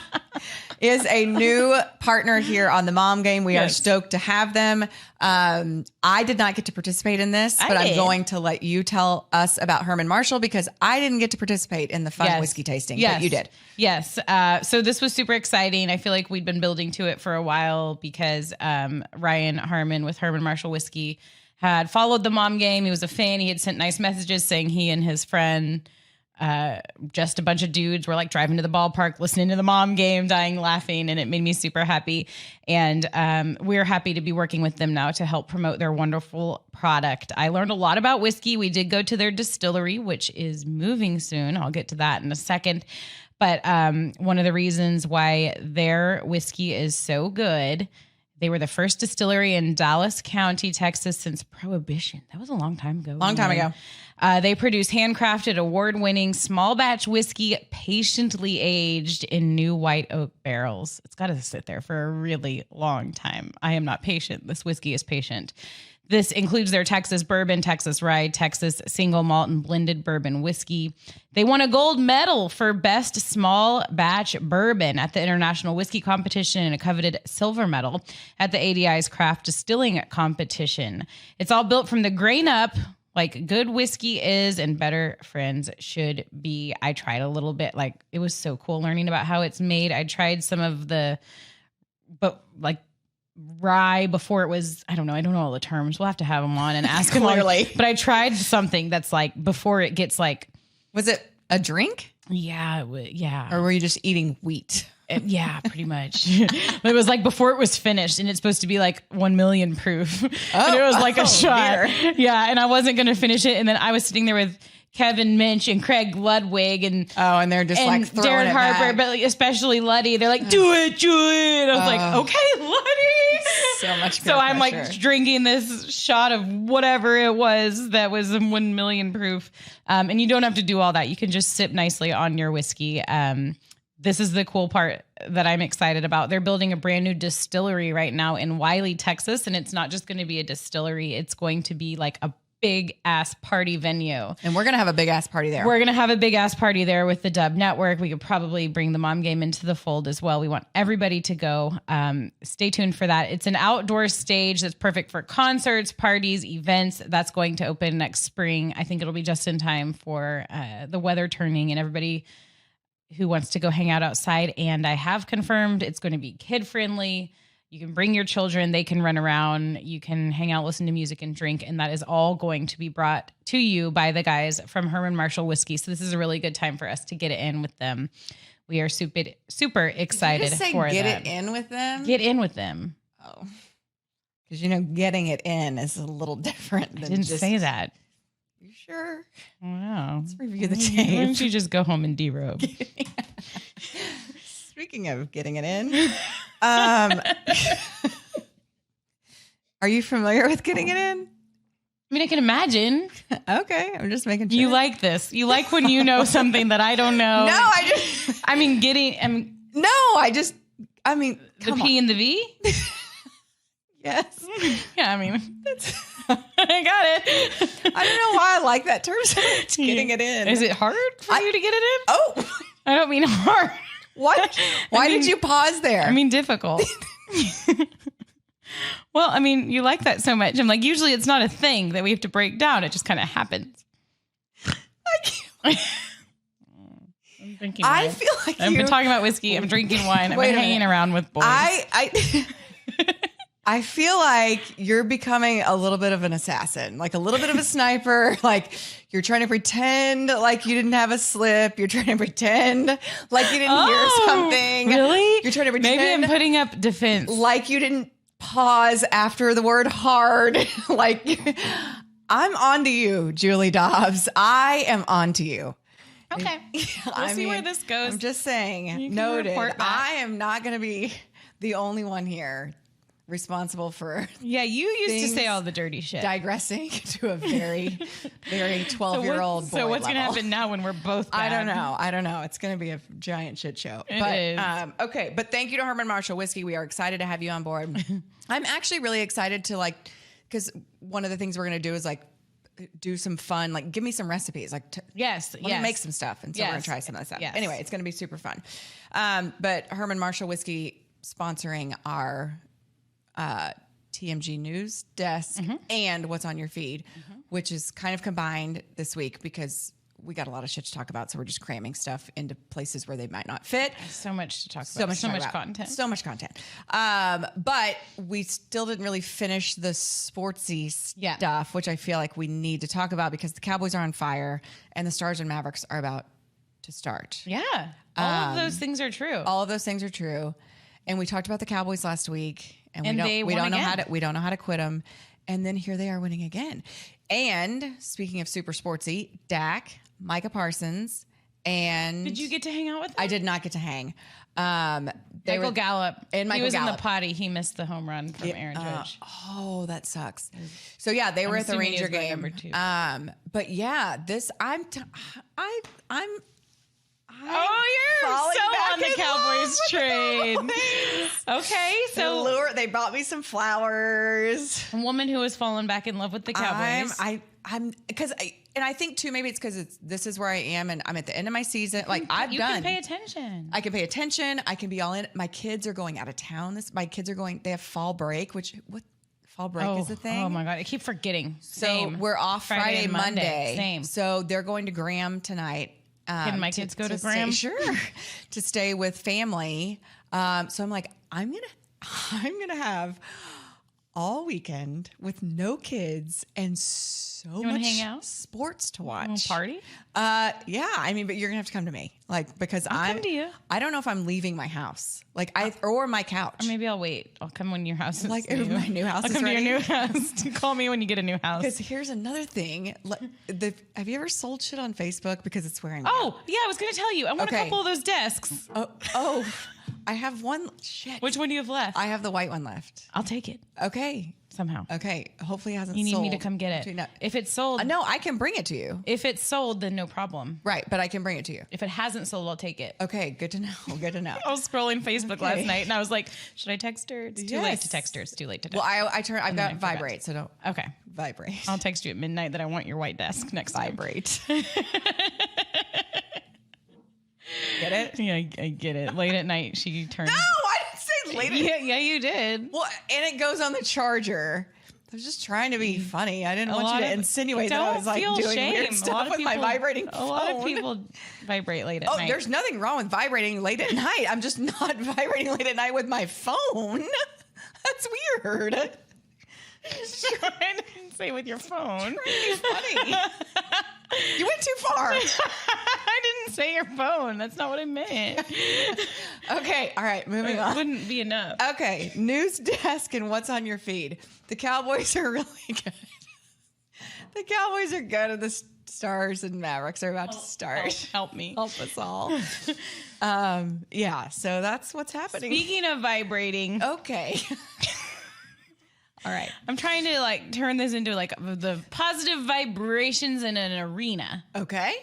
is a new partner here on the Mom Game. We are stoked to have them. I did not get to participate in this, but I'm going to let you tell us about Herman Marshall because I didn't get to participate in the fun whiskey tasting, but you did. Yes. So this was super exciting. I feel like we'd been building to it for a while because Ryan Harmon with Herman Marshall Whiskey had followed the Mom Game. He was a fan. He had sent nice messages saying he and his friend, just a bunch of dudes, were like driving to the ballpark, listening to the Mom Game, dying laughing, and it made me super happy. And we're happy to be working with them now to help promote their wonderful product. I learned a lot about whiskey. We did go to their distillery, which is moving soon. I'll get to that in a second. But one of the reasons why their whiskey is so good, they were the first distillery in Dallas County, Texas since Prohibition. That was a long time ago. Long time ago. They produce handcrafted, award-winning, small batch whiskey, patiently aged in new white oak barrels. It's got to sit there for a really long time. I am not patient. This whiskey is patient. This includes their Texas bourbon, Texas rye, Texas single malt and blended bourbon whiskey. They won a gold medal for best small batch bourbon at the International Whiskey Competition and a coveted silver medal at the ADI's Craft Distilling Competition. It's all built from the grain up, like good whiskey is and better friends should be. I tried a little bit. Like, it was so cool learning about how it's made. I tried some of the, but like, rye before it was, I don't know all the terms. We'll have to have them on and ask them. Clearly. But I tried something that's like before it gets like, was it a drink? Yeah. Or were you just eating wheat? Yeah, pretty much. It was like before it was finished, and it's supposed to be like 1 million proof. And it was like a shot. Dear. Yeah. And I wasn't going to finish it. And then I was sitting there with Kevin Minch and Craig Ludwig and they're just like throwing Darren it Harper, back. but like, especially Luddy. They're like, do it. And I was like, okay, Luddy. So much. So I'm like drinking this shot of whatever it was that was 1 million proof. And you don't have to do all that. You can just sip nicely on your whiskey. This is the cool part that I'm excited about. They're building a brand new distillery right now in Wiley, Texas. And it's not just going to be a distillery. It's going to be like a big ass party venue. And we're going to have a big ass party there. We're going to have a big ass party there with the Dub Network. We could probably bring the Mom Game into the fold as well. We want everybody to go. Stay tuned for that. It's an outdoor stage that's perfect for concerts, parties, events. That's going to open next spring. I think it'll be just in time for the weather turning and everybody who wants to go hang out outside. And I have confirmed it's going to be kid friendly. You can bring your children. They can run around. You can hang out, listen to music, and drink. And that is all going to be brought to you by the guys from Herman Marshall Whiskey. So this is a really good time for us to get it in with them. We are super excited for get them. It in with them? Get in with them. Oh. Because, getting it in is a little different than I didn't say that. You sure? Wow. Let's review the Why tape. don't you just go home and derobe? Speaking of getting it in, are you familiar with getting it in? I mean, I can imagine. Okay, I'm just making sure. You like this. You like when you know something that I don't know. No, I mean, the P and the V? Yes. Yeah, I mean, I got it. I don't know why I like that term so much, getting it in. Is it hard for you to get it in? Oh. I don't mean hard. What? Why did you pause there? I mean, difficult. Well, I mean, you like that so much. I'm like, usually it's not a thing that we have to break down. It just kind of happens. I'm drinking wine. I feel like I've been talking about whiskey. I'm drinking wine. I've been hanging around with boys. I feel like you're becoming a little bit of an assassin, like a little bit of a sniper. Like you're trying to pretend like you didn't have a slip. You're trying to pretend like you didn't hear something. Really? You're trying to pretend. Maybe I'm putting up defense. Like you didn't pause after the word hard. Like I'm on to you, Julie Dobbs. I am on to you. Okay. We'll see where this goes. I'm just saying, noted. I am not going to be the only one here responsible for you used to say all the dirty shit, digressing to a very 12-year-old boy so what's level. Gonna happen now when we're both bad? I don't know it's gonna be a giant shit show. It is. Okay, but thank you to Herman Marshall Whiskey. We are excited to have you on board. I'm actually really excited to because one of the things we're gonna do is do some fun, give me some recipes, let me make some stuff, and so we're gonna try some of that stuff. Anyway, it's gonna be super fun. But Herman Marshall Whiskey sponsoring our TMG News Desk and What's on Your Feed, which is kind of combined this week because we got a lot of shit to talk about. So we're just cramming stuff into places where they might not fit. So much to talk about. So much content. So much content. But we still didn't really finish the sportsy stuff, which I feel like we need to talk about because the Cowboys are on fire and the Stars and Mavericks are about to start. Yeah. All of those things are true. All of those things are true. And we talked about the Cowboys last week. And we don't know how to quit them. And then here they are winning again. And speaking of super sportsy, Dak, Micah Parsons, and did you get to hang out with them? I did not get to hang. Michael Gallup. And Michael he was Gallup. in the potty. He missed the home run from Aaron Judge. Oh, that sucks. So yeah, they were at the Ranger game. But yeah, this I'm you're so on the Cowboys train. Okay, so they bought me some flowers. A woman who has fallen back in love with the Cowboys. I think too, maybe it's because this is where I am and I'm at the end of my season. Like you can pay attention. I can pay attention. I can be all in. My kids are going out of town. They have fall break, fall break is a thing. Oh my God. I keep forgetting. So Same. we're off Friday and Monday. Same. So they're going to Graham tonight. Can my kids go to Graham? Sure. To stay with family. So I'm like, I'm going to have all weekend with no kids and so much hang out? Sports to watch. Party? Yeah. I mean, but you're gonna have to come to me, like, because I'll come to you. I don't know if I'm leaving my house, like or my couch. Or maybe I'll wait. I'll come when your house is like if my new house. I'll is come ready. to your new house. Call me when you get a new house. Because here's another thing. Have you ever sold shit on Facebook because it's wearing? Oh yeah, I was gonna tell you. I want a couple of those desks. Oh, I have one. Shit. Which one do you have left? I have the white one left. I'll take it. Okay. Somehow. Okay. Hopefully it hasn't You need sold. me to come get it. No. If it's sold. No, I can bring it to you. If it's sold, then no problem. Right. But I can bring it to you. If it hasn't sold, I'll take it. Okay. Good to know. Good to know. I was scrolling Facebook last night and I was like, should I text her? It's too late to text her. It's too late to text her. Well, I've got vibrate, so don't. Okay. Vibrate. I'll text you at midnight that I want your white desk next time. Vibrate. Get it? Yeah, I get it. Late at night, she turns. No, I didn't say late at Yeah, you did. Well, and it goes on the charger. I was just trying to be funny. I didn't want you to insinuate that I was like doing weird stuff with my vibrating phone. A lot of people vibrate late at night. Oh, there's nothing wrong with vibrating late at night. I'm just not vibrating late at night with my phone. That's weird. I didn't say with your phone. It's funny. You went too far. I didn't say your phone. That's not what I meant. Okay. All right. Moving on. It wouldn't be enough. Okay. News desk and what's on your feed. The Cowboys are really good. The Cowboys are good, and the Stars and Mavericks are about to start. Help me. Help us all. Yeah. So that's what's happening. Speaking of vibrating. Okay. All right. I'm trying to turn this into the positive vibrations in an arena. Okay.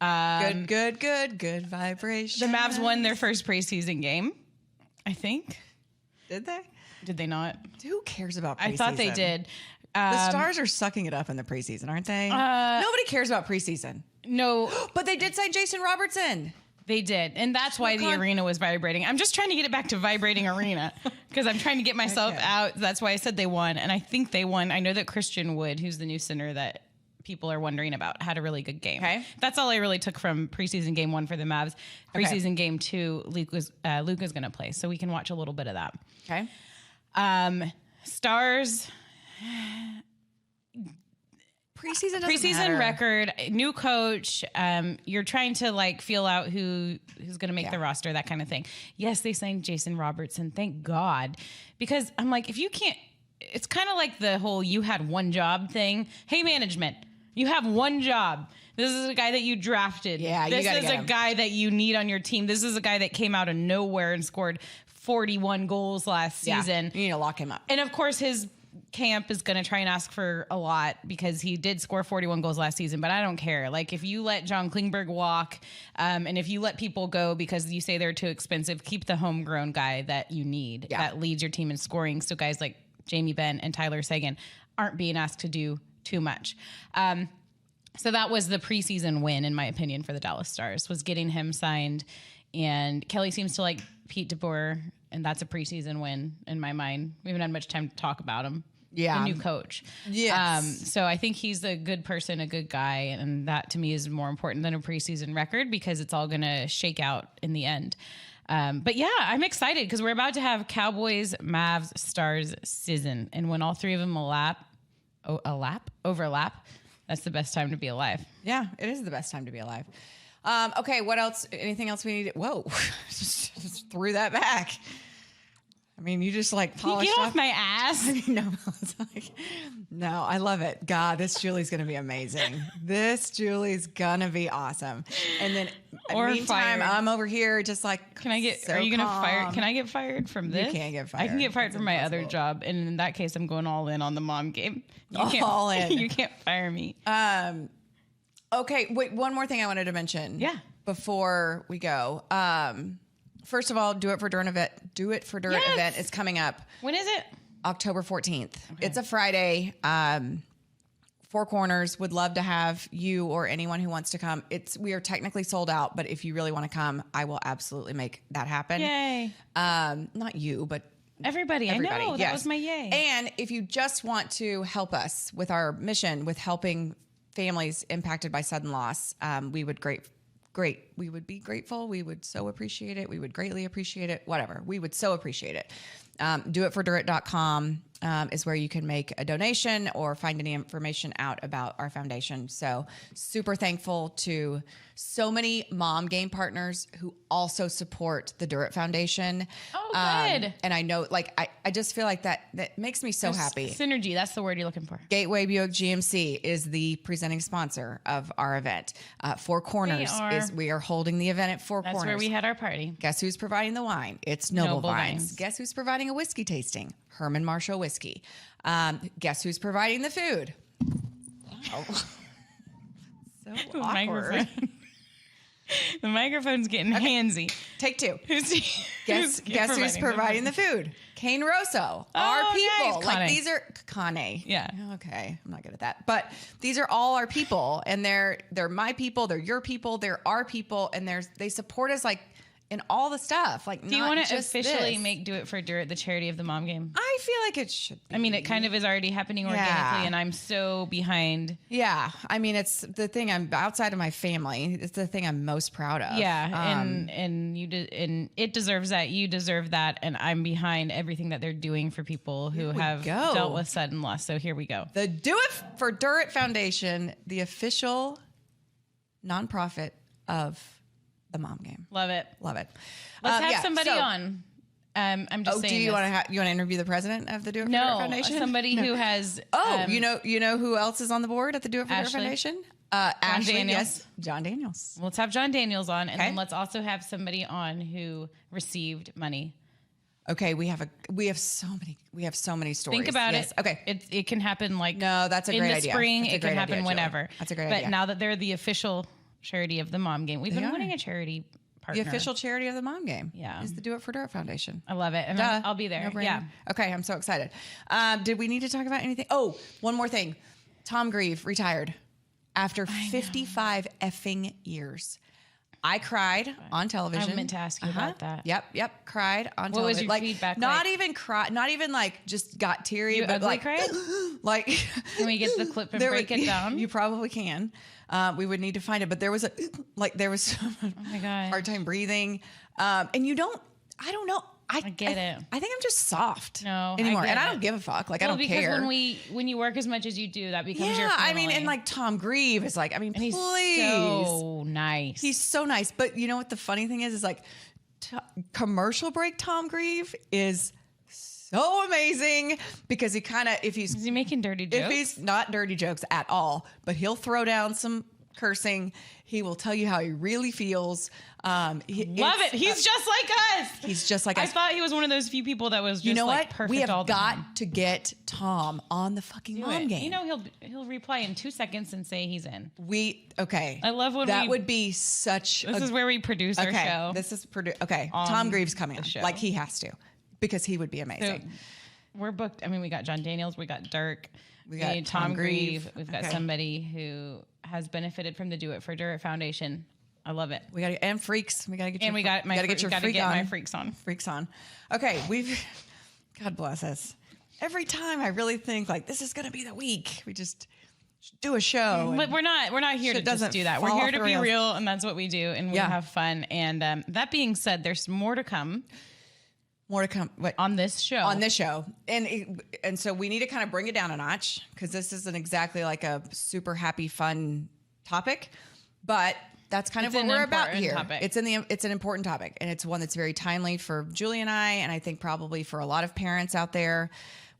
Good vibration. The Mavs won their first preseason game, I think. Did they? Did they not? Who cares about preseason? I thought they did. The Stars are sucking it up in the preseason, aren't they? Nobody cares about preseason. No. But they did sign Jason Robertson. They did. And that's why the arena was vibrating. I'm just trying to get it back to vibrating arena because I'm trying to get myself out. That's why I said they won. And I think they won. I know that Christian Wood, who's the new center that people are wondering about, had a really good game. Okay. That's all I really took from preseason game 1 for the Mavs. Preseason game 2, Luka's going to play. So we can watch a little bit of that. Okay. Stars... Preseason record, new coach. You're trying to feel out who's going to make the roster, that kind of thing. Yes, they signed Jason Robertson. Thank God, because I'm like, if you can't, it's kind of like the whole "you had one job" thing. Hey, management, you have one job. This is a guy that you drafted. Yeah, this is a guy that you need on your team. This is a guy that came out of nowhere and scored 41 goals last season. You need to lock him up. And of course, his camp is going to try and ask for a lot because he did score 41 goals last season, but I don't care. If you let John Klingberg walk, and if you let people go because you say they're too expensive, keep the homegrown guy that you need that leads your team in scoring. So guys like Jamie Benn and Tyler Seguin aren't being asked to do too much. So that was the preseason win, in my opinion, for the Dallas Stars, was getting him signed. And Kelly seems to like Pete DeBoer, and that's a preseason win in my mind. We haven't had much time to talk about him. Yeah. The new coach. Yes. So I think he's a good person, a good guy. And that to me is more important than a preseason record because it's all going to shake out in the end. But yeah, I'm excited because we're about to have Cowboys, Mavs, Stars season. And when all three of them overlap, that's the best time to be alive. Yeah, it is the best time to be alive. Okay, what else? Anything else we need? Whoa, just threw that back. I mean, you just polished get off my ass. No, I love it. God, this Julie's going to be amazing. This Julie's going to be awesome. And then meantime, I'm over here just can I get, are you going to fire? Can I get fired from this? You can't get fired. I can get fired from my other job. And in that case, I'm going all in on the mom game. All in. You can't fire me. Okay, wait, one more thing I wanted to mention. Yeah. before we go. First of all, Do It for Dirt event is coming up. When is it? October 14th. Okay. It's a Friday. Four Corners would love to have you or anyone who wants to come. We are technically sold out, but if you really want to come, I will absolutely make that happen. Yay. Not you, but everybody. I know. Yes. That was my yay. And if you just want to help us with our mission with helping families impacted by sudden loss, we would we would be grateful. We would so appreciate it. We would greatly appreciate it. Whatever. We would so appreciate it. doitfordirt.com is where you can make a donation or find any information out about our foundation. So super thankful to so many mom game partners who also support the Dirt Foundation. Oh, good. And I know, like, I just feel like that makes me so happy. Synergy. That's the word you're looking for. Gateway Buick GMC is the presenting sponsor of our event. Four Corners we are holding the event at Four Corners. That's where we had our party. Guess who's providing the wine? It's Noble Vines. Guess who's providing a whiskey tasting? Herman Marshall Whiskey. Guess who's providing the food? Wow. So awkward. The microphone's getting handsy. Take two. Guess who's providing the food? Cane Rosso. Our people. Nice. Like these are Kane. Yeah. Okay. I'm not good at that. But these are all our people, and they're my people, they're your people, they're our people, and they support us like in all the stuff. Like, do you want to officially make Do It for Dirt the charity of the mom game? I feel like it should be. I mean, it kind of is already happening organically, and I'm so behind. Yeah. I mean, it's the thing I'm outside of my family. It's the thing I'm most proud of. Yeah. And it deserves that. You deserve that. And I'm behind everything that they're doing for people who have dealt with sudden loss. So here we go. The Do It for Dirt Foundation, the official nonprofit of the mom game. Love it. Love it. Let's have somebody on. I'm just saying. Do you want to interview the president of the Do It for Dirt Foundation? Somebody who has. You know who else is on the board at the Do It for Dirt Foundation? Ashley, Daniels. Yes, John Daniels. Well, let's have John Daniels on, and then let's also have somebody on who received money. Okay, we have so many stories. Think about it. Okay, it can happen that's a great idea. In the spring, it can happen whenever. That's a great idea. But now that they're the official charity of the mom game, we've been wanting a charity partner. The official charity of the mom game, is the Do It for Dirt Foundation. I love it, and I'll be there. No yeah. Okay, I'm so excited. Did we need to talk about anything? Oh, one more thing. Tom Grieve retired after 55 effing years. I cried on television. I meant to ask you about that. Yep. Cried on television. What was your feedback? Not even cry. Not even like just got teary. You but ugly cried? Like, can we get the clip and break it down? You probably can. We would need to find it. But there was oh my God, hard time breathing. And I don't know. I get it. I think I'm just soft anymore, and I don't give a fuck. Like, I don't care. Because when you work as much as you do, that becomes your family. I mean, and like Tom Grieve is like, please. He's so nice. He's so nice. But you know what the funny thing is like commercial break Tom Grieve is so amazing because he kind of, is he making dirty jokes? If he's not dirty jokes at all, but he'll throw down some cursing. He will tell you how he really feels. Love it. He's just like us. He's just like us. I thought he was one of those few people that was just perfect. We have all the time. got to get Tom on the fucking mom game. You know, he'll reply in 2 seconds and say he's in. I love when that would be such. This is where we produce our show. This is Tom Grieve's coming on. Like, he has to, because he would be amazing. So, we're booked. I mean, we got John Daniels, we got Dirk, we got Tom Grieve. We've got somebody who has benefited from the Do It for Dirt Foundation. I love it. We got and freaks. We got to get your my freaks on. Freaks on. Okay, God bless us. Every time I really think like this is going to be the week, we just do a show. But we're not here to just do that. We're here to be real, and that's what we do, and we have fun. And that being said, there's more to come. On this show. And so we need to kind of bring it down a notch, because this isn't exactly like a super happy, fun topic, but that's kind of what we're about here. Topic. It's an important topic, and it's one that's very timely for Julie and I think probably for a lot of parents out there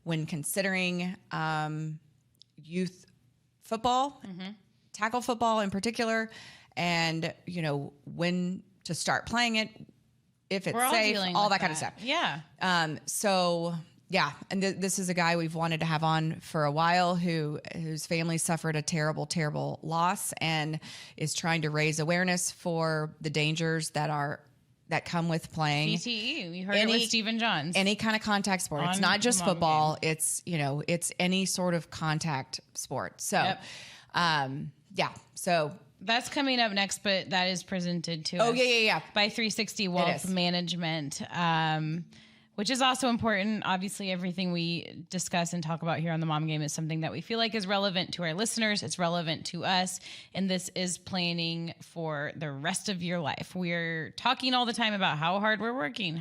when considering youth football, tackle football in particular, and when to start playing it, if it's safe, all that kind of stuff. Yeah. So Yeah, and this is a guy we've wanted to have on for a while whose family suffered a terrible, terrible loss and is trying to raise awareness for the dangers that come with playing CTE. We heard it with Stephen Johns. Any kind of contact sport. It's not just football. Game. It's any sort of contact sport. So, So that's coming up next, but that is presented to us. By 360 Wealth Management, which is also important. Obviously, everything we discuss and talk about here on the Mom Game is something that we feel like is relevant to our listeners. It's relevant to us. And this is planning for the rest of your life. We're talking all the time about how hard we're working.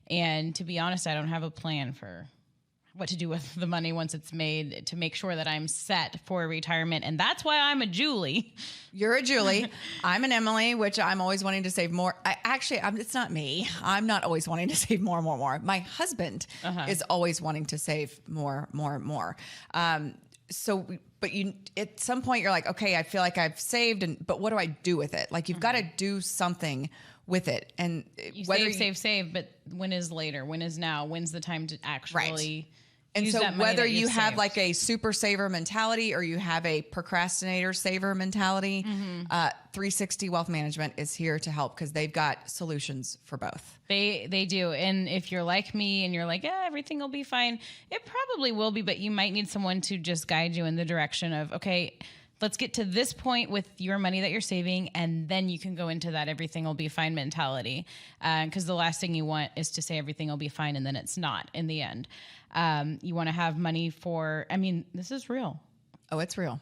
And to be honest, I don't have a plan for what to do with the money once it's made to make sure that I'm set for retirement. And that's why I'm a Julie. You're a Julie. I'm an Emily, which I'm always wanting to save more. It's not me. I'm not always wanting to save more. My husband is always wanting to save more. But at some point you're like, okay, I feel like I've saved, but what do I do with it? Like you've got to do something with it. And you save, but when is later? When is now? When's the time to actually And so whether you have like a super saver mentality or you have a procrastinator saver mentality, 360 Wealth Management is here to help because they've got solutions for both. They do. And if you're like me and you're like, everything will be fine, it probably will be, but you might need someone to just guide you in the direction of, okay, let's get to this point with your money that you're saving, and then you can go into that everything will be fine mentality. Because the last thing you want is to say everything will be fine, and then it's not in the end. You want to have money for, this is real. Oh, it's real.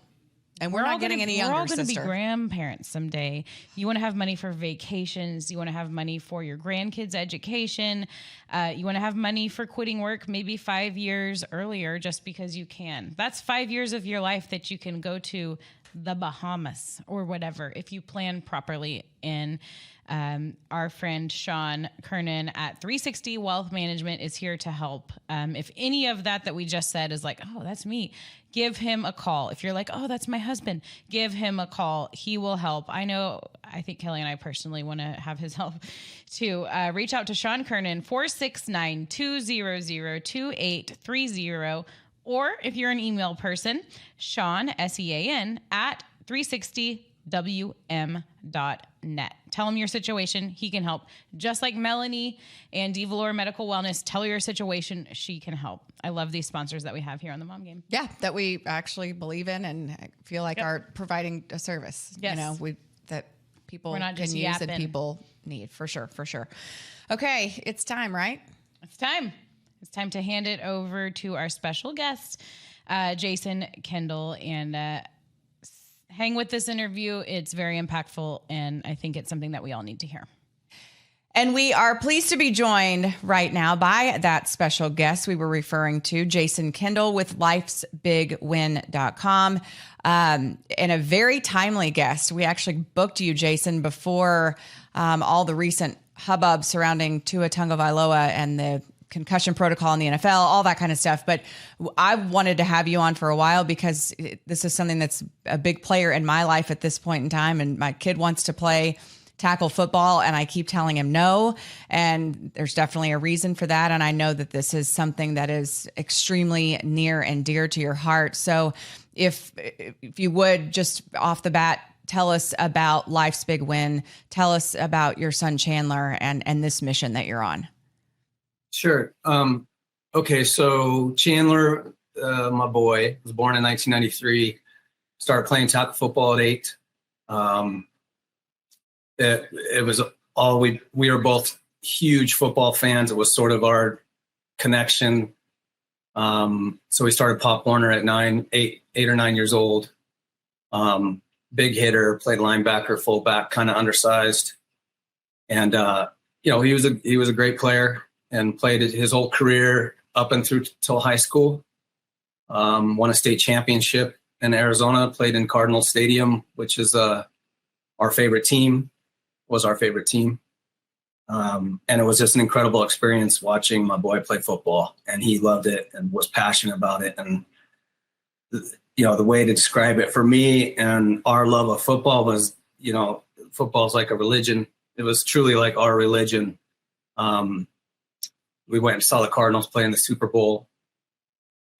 And we're not getting any younger, we're all going to be sister. Grandparents someday. You want to have money for vacations. You want to have money for your grandkids' education. You want to have money for quitting work maybe 5 years earlier just because you can. That's 5 years of your life that you can go to the Bahamas or whatever if you plan properly. And our friend Sean Kernan at 360 Wealth Management is here to help. If any of that we just said is like, oh, that's me, give him a call. If you're like, oh, that's my husband, give him a call. He will help. I think Kelly and I personally want to have his help too. Reach out to Sean Kernan, 469-200-2830. Or if you're an email person, Sean, SEAN, at 360WM.net. Tell him your situation. He can help. Just like Melanie and DeValor Medical Wellness, tell her your situation. She can help. I love these sponsors that we have here on the Mom Game. Yeah, that we actually believe in and feel like are providing a service. Yes. That people We're not can just use yapping. and people need. For sure. Okay, it's time, right? It's time. It's time to hand it over to our special guest, Jason Kimball, and hang with this interview. It's very impactful, and I think it's something that we all need to hear. And we are pleased to be joined right now by that special guest we were referring to, Jason Kimball with lifesbigwin.com. And a very timely guest. We actually booked you, Jason, before all the recent hubbub surrounding Tua Tagovailoa and the concussion protocol in the NFL, all that kind of stuff. But I wanted to have you on for a while because this is something that's a big player in my life at this point in time. And my kid wants to play tackle football and I keep telling him no. And there's definitely a reason for that. And I know that this is something that is extremely near and dear to your heart. So if you would just off the bat, tell us about Life's Big Win. Tell us about your son, Chandler, and this mission that you're on. Sure. Okay. So Chandler, my boy, was born in 1993, started playing tackle football at 8. It was all we were both huge football fans. It was sort of our connection. So we started Pop Warner at 8 or 9 years old. Big hitter, played linebacker, fullback, kind of undersized. And, he was a great player and played his whole career up and through till high school. Won a state championship in Arizona, played in Cardinal Stadium, which is our favorite team. And it was just an incredible experience watching my boy play football, and he loved it and was passionate about it. And, the way to describe it for me and our love of football was, football is like a religion. It was truly like our religion. We went and saw the Cardinals play in the Super Bowl.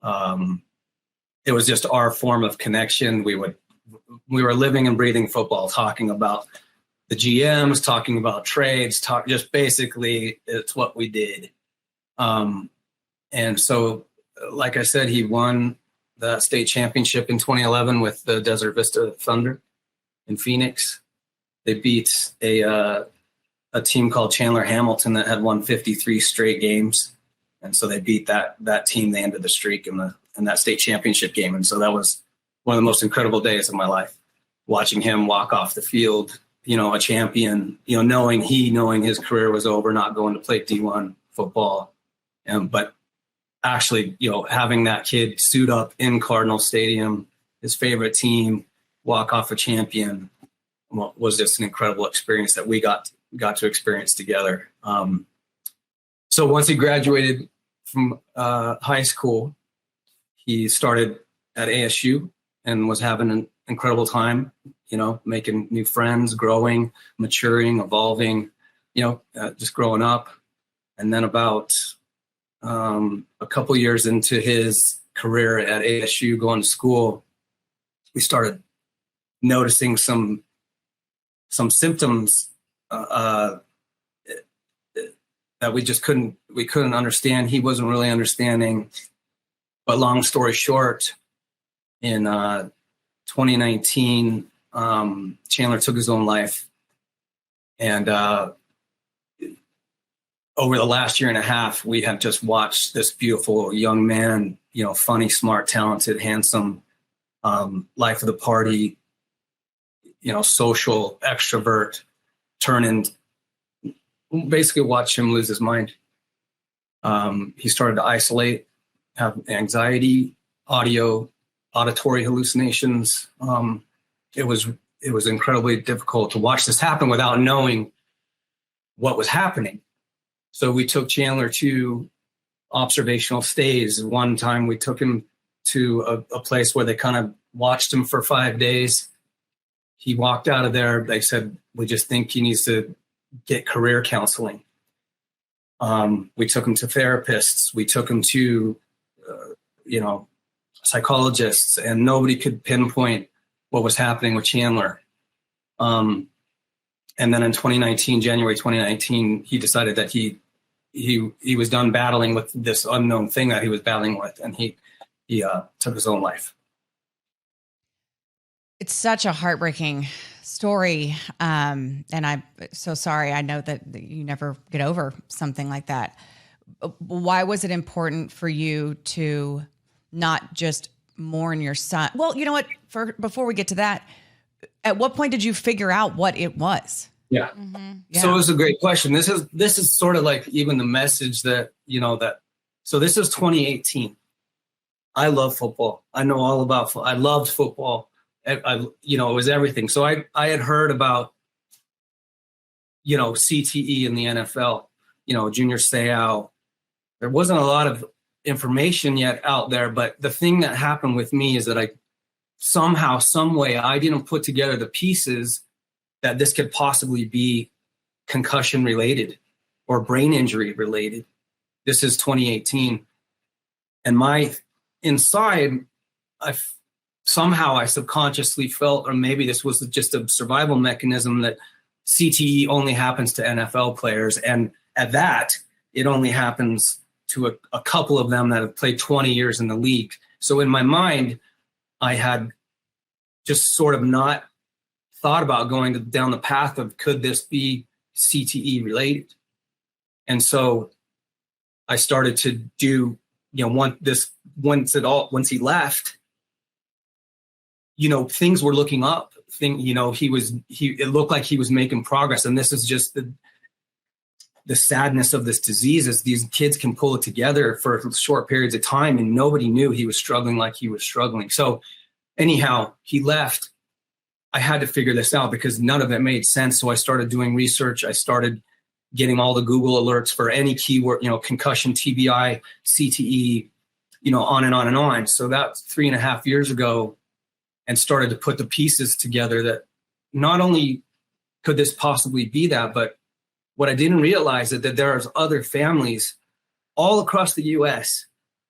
It was just our form of connection. We were living and breathing football, talking about the GMs, talking about trades, just basically it's what we did. And so, like I said, he won the state championship in 2011 with the Desert Vista Thunder in Phoenix. They beat a team called Chandler Hamilton that had won 53 straight games. And so they beat that team. They ended the streak in that state championship game. And so that was one of the most incredible days of my life, watching him walk off the field, a champion, knowing his career was over, not going to play D1 football. But actually, having that kid suit up in Cardinal Stadium, his favorite team, walk off a champion, was just an incredible experience that we got to experience together. So once he graduated from high school, he started at ASU and was having an incredible time, making new friends, growing, maturing, evolving, just growing up. And then about a couple years into his career at ASU, going to school, we started noticing some symptoms that we couldn't understand. He wasn't really understanding. But long story short, in 2019, Chandler took his own life. And over the last year and a half, we have just watched this beautiful young man, funny, smart, talented, handsome, life of the party, social extrovert, turn into, basically watch him lose his mind. He started to isolate, have anxiety, auditory hallucinations. It was incredibly difficult to watch this happen without knowing what was happening. So we took Chandler to observational stays. One time we took him to a place where they kind of watched him for 5 days. He walked out of there. They said, we just think he needs to get career counseling. We took him to therapists. We took him to, psychologists, and nobody could pinpoint what was happening with Chandler. And then in January 2019, he decided that he was done battling with this unknown thing that he was battling with, and he took his own life. It's such a heartbreaking story. And I'm so sorry. I know that you never get over something like that. Why was it important for you to not just mourn your son? Well, you know what? Before we get to that, at what point did you figure out what it was? Yeah. Mm-hmm. Yeah. So it was a great question. This is sort of like even the message that, so this is 2018. I love football. I know all about I loved football. It was everything. So I had heard about, CTE in the NFL, Junior Seau. There wasn't a lot of information yet out there, but the thing that happened with me is that I somehow, some way, I didn't put together the pieces that this could possibly be concussion related or brain injury related. This is 2018. And my inside, I subconsciously felt, or maybe this was just a survival mechanism, that CTE only happens to NFL players. And at that, it only happens to a couple of them that have played 20 years in the league. So in my mind, I had just sort of not thought about going down the path of, could this be CTE related? And so I started to do, once he left, things were looking up. It looked like he was making progress. And this is just the sadness of this disease, is these kids can pull it together for short periods of time, and nobody knew he was struggling like he was struggling. So anyhow, he left. I had to figure this out because none of it made sense. So I started doing research. I started getting all the Google alerts for any keyword, concussion, TBI, CTE, on and on and on. So that's 3.5 years ago, and started to put the pieces together that not only could this possibly be that, but what I didn't realize is that there are other families all across the US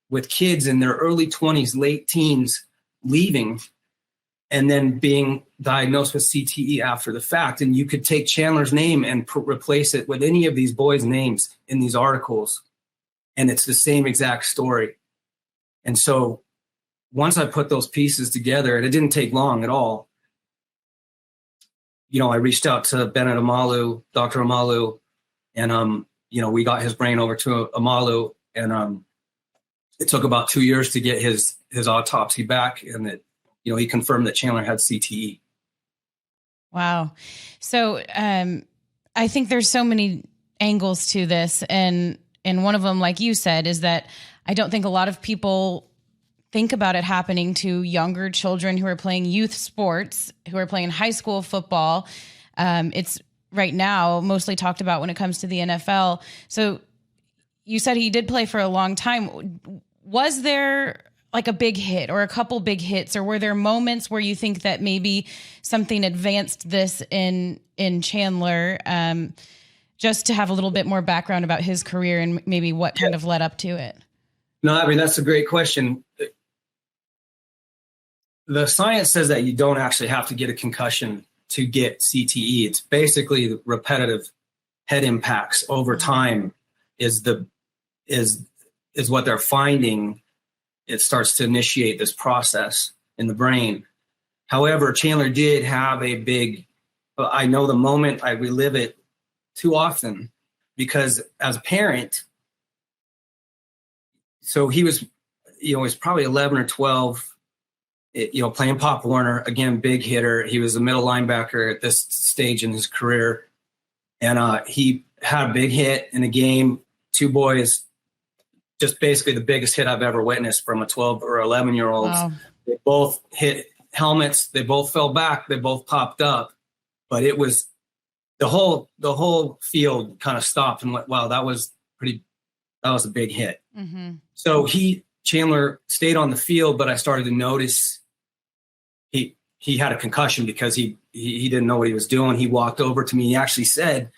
with kids in their early 20s, late teens leaving and then being diagnosed with CTE after the fact. And you could take Chandler's name and replace it with any of these boys' names in these articles, and it's the same exact story. And so once I put those pieces together, and it didn't take long at all, I reached out to Bennett Amalu, Dr. Amalu, and, we got his brain over to Amalu, and it took about 2 years to get his autopsy back, and that, he confirmed that Chandler had CTE. Wow. So I think there's so many angles to this. And one of them, like you said, is that I don't think a lot of people think about it happening to younger children who are playing youth sports, who are playing high school football. It's right now mostly talked about when it comes to the NFL. So you said he did play for a long time. Was there like a big hit or a couple big hits, or were there moments where you think that maybe something advanced this in Chandler, just to have a little bit more background about his career and maybe what kind of led up to it? No, I mean, that's a great question. The science says that you don't actually have to get a concussion to get CTE. It's basically the repetitive head impacts over time is what they're finding. It starts to initiate this process in the brain. However, Chandler did have I know the moment, I relive it too often, because as a parent, so he was, he's probably 11 or 12, playing Pop Warner, again, big hitter. He was a middle linebacker at this stage in his career. And he had a big hit in a game, two boys, just basically the biggest hit I've ever witnessed from a 12 or 11-year-old. Wow. They both hit helmets. They both fell back. They both popped up. But it was the whole field kind of stopped and went, wow, that was a big hit. Mm-hmm. So Chandler stayed on the field, but I started to notice he had a concussion because he didn't know what he was doing. He walked over to me. He actually said,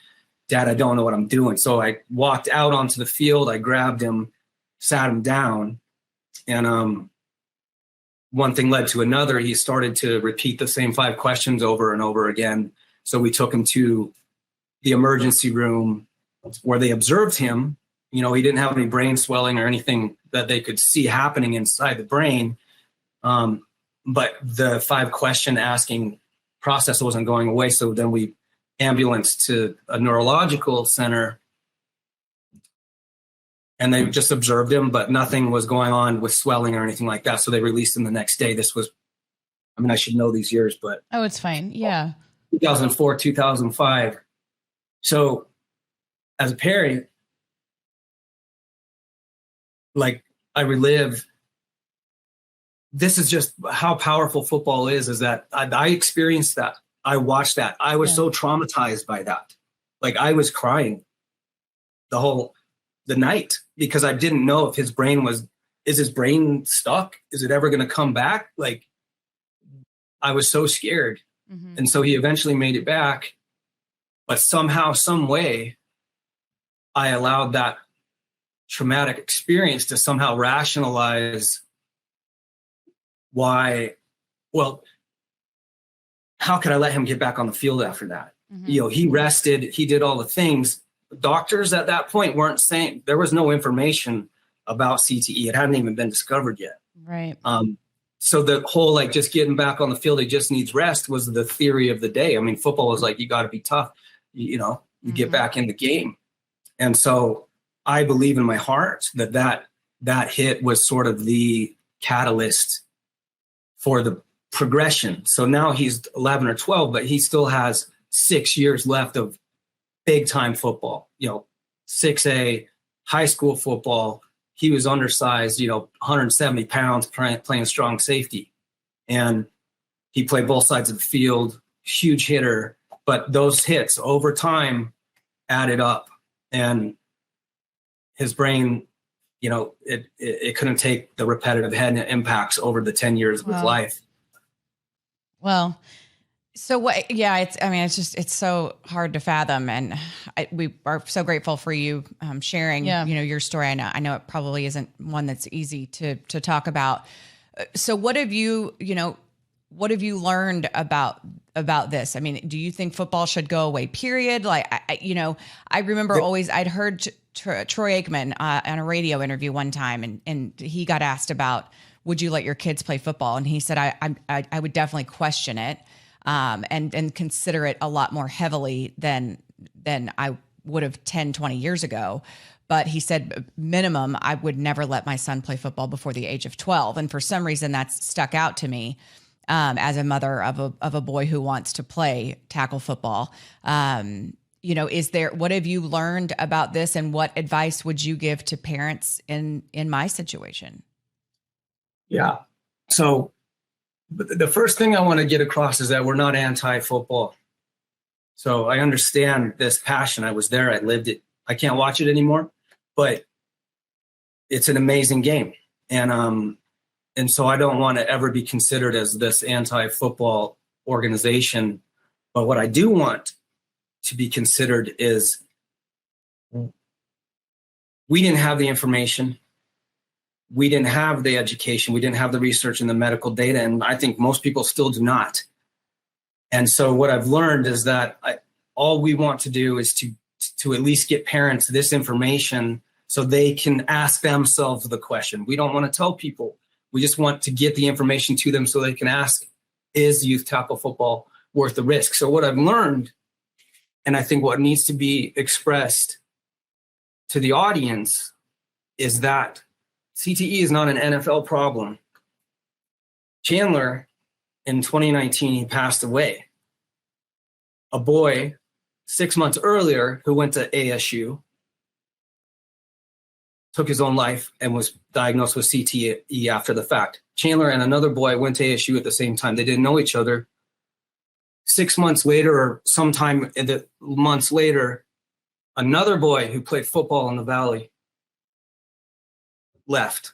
"Dad, I don't know what I'm doing." So I walked out onto the field. I grabbed him, sat him down, and one thing led to another. He started to repeat the same 5 questions over and over again. So we took him to the emergency room where they observed him. He didn't have any brain swelling or anything that they could see happening inside the brain. But the 5-question asking process wasn't going away. So then we ambulanced to a neurological center, and they just observed him, but nothing was going on with swelling or anything like that. So they released him the next day. This was, I should know these years, but. Oh, it's fine. Yeah. 2004, 2005. So as a parent, I relive, this is just how powerful football is that I experienced that. I watched that. I was so traumatized by that. I was crying the night because I didn't know if is his brain stuck? Is it ever going to come back? I was so scared. Mm-hmm. And so he eventually made it back, but somehow, some way, I allowed that traumatic experience to somehow rationalize why, how could I let him get back on the field after that? Mm-hmm. He rested, he did all the things. Doctors at that point weren't saying, there was no information about CTE. It hadn't even been discovered yet. Right. So the whole, just getting back on the field, he just needs rest was the theory of the day. Football was you got to be tough, you mm-hmm. get back in the game. And so I believe in my heart that hit was sort of the catalyst for the progression. So now he's 11 or 12, but he still has 6 years left of big time football, 6A high school football. He was undersized, 170 pounds playing strong safety. And he played both sides of the field, huge hitter, but those hits over time added up. And his brain, it couldn't take the repetitive head impacts over the 10 years of his life. Well, So what? Yeah, it's so hard to fathom, and we are so grateful for you sharing, your story. I know it probably isn't one that's easy to talk about. So what have you learned about this? I mean, do you think football should go away? Period. Like, I remember I'd heard Troy Aikman on a radio interview one time, and he got asked about, would you let your kids play football? And he said, I would definitely question it. And consider it a lot more heavily than I would have 10, 20 years ago. But he said, minimum, I would never let my son play football before the age of 12. And for some reason that's stuck out to me, as a mother of a boy who wants to play tackle football. What have you learned about this, and what advice would you give to parents in my situation? Yeah. So the first thing I want to get across is that we're not anti-football. So I understand this passion. I was there. I lived it. I can't watch it anymore, but it's an amazing game. And so I don't want to ever be considered as this anti-football organization. But what I do want to be considered is, we didn't have the information. We didn't have the education. We didn't have the research and the medical data. And I think most people still do not. And so what I've learned is that all we want to do is to at least get parents this information so they can ask themselves the question. We don't want to tell people. We just want to get the information to them so they can ask, is youth tackle football worth the risk? So what I've learned, and I think what needs to be expressed to the audience, is that CTE is not an NFL problem. Chandler, in 2019, he passed away. A boy 6 months earlier who went to ASU took his own life and was diagnosed with CTE after the fact. Chandler and another boy went to ASU at the same time. They didn't know each other. 6 months later, or sometime in the months later, another boy who played football in the Valley left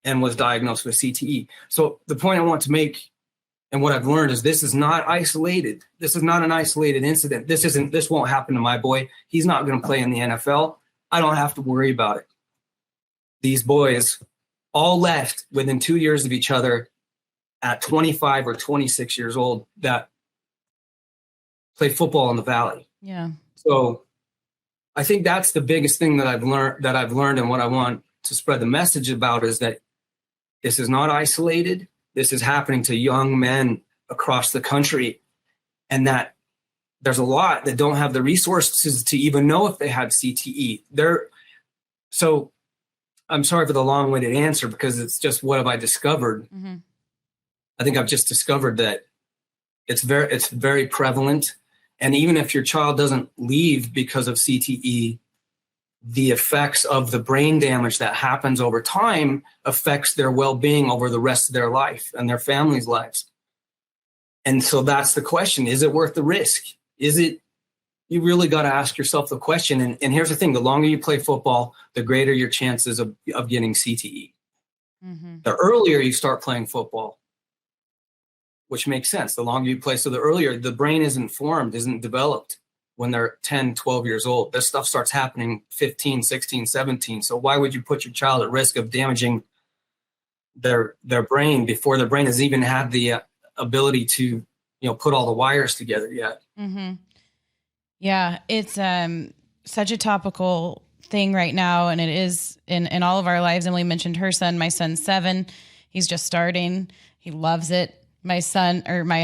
and was diagnosed with CTE. So the point I want to make, and what I've learned, is this is not isolated. This is not an isolated incident. This won't happen to my boy. He's not going to play in the NFL. I don't have to worry about it. These boys all left within 2 years of each other at 25 or 26 years old that play football in the Valley. Yeah. So I think that's the biggest thing that I've learned, and what I want to spread the message about is that this is not isolated. This is happening to young men across the country, and that there's a lot that don't have the resources to even know if they had CTE. So I'm sorry for the long-winded answer, because it's just, what have I discovered? Mm-hmm. I think I've just discovered that it's very prevalent. And even if your child doesn't leave because of CTE, the effects of the brain damage that happens over time affects their well-being over the rest of their life and their family's lives. And so that's the question. Is it worth the risk? You really got to ask yourself the question. And here's the thing. The longer you play football, the greater your chances of getting CTE. Mm-hmm. The earlier you start playing football, which makes sense. The longer you play, so the earlier, the brain isn't formed, isn't developed when they're 10, 12 years old. This stuff starts happening 15, 16, 17. So why would you put your child at risk of damaging their brain before their brain has even had the ability to, put all the wires together yet? Mm-hmm. Yeah, it's such a topical thing right now, and it is in all of our lives. Emily mentioned her son. My son's 7. He's just starting. He loves it. My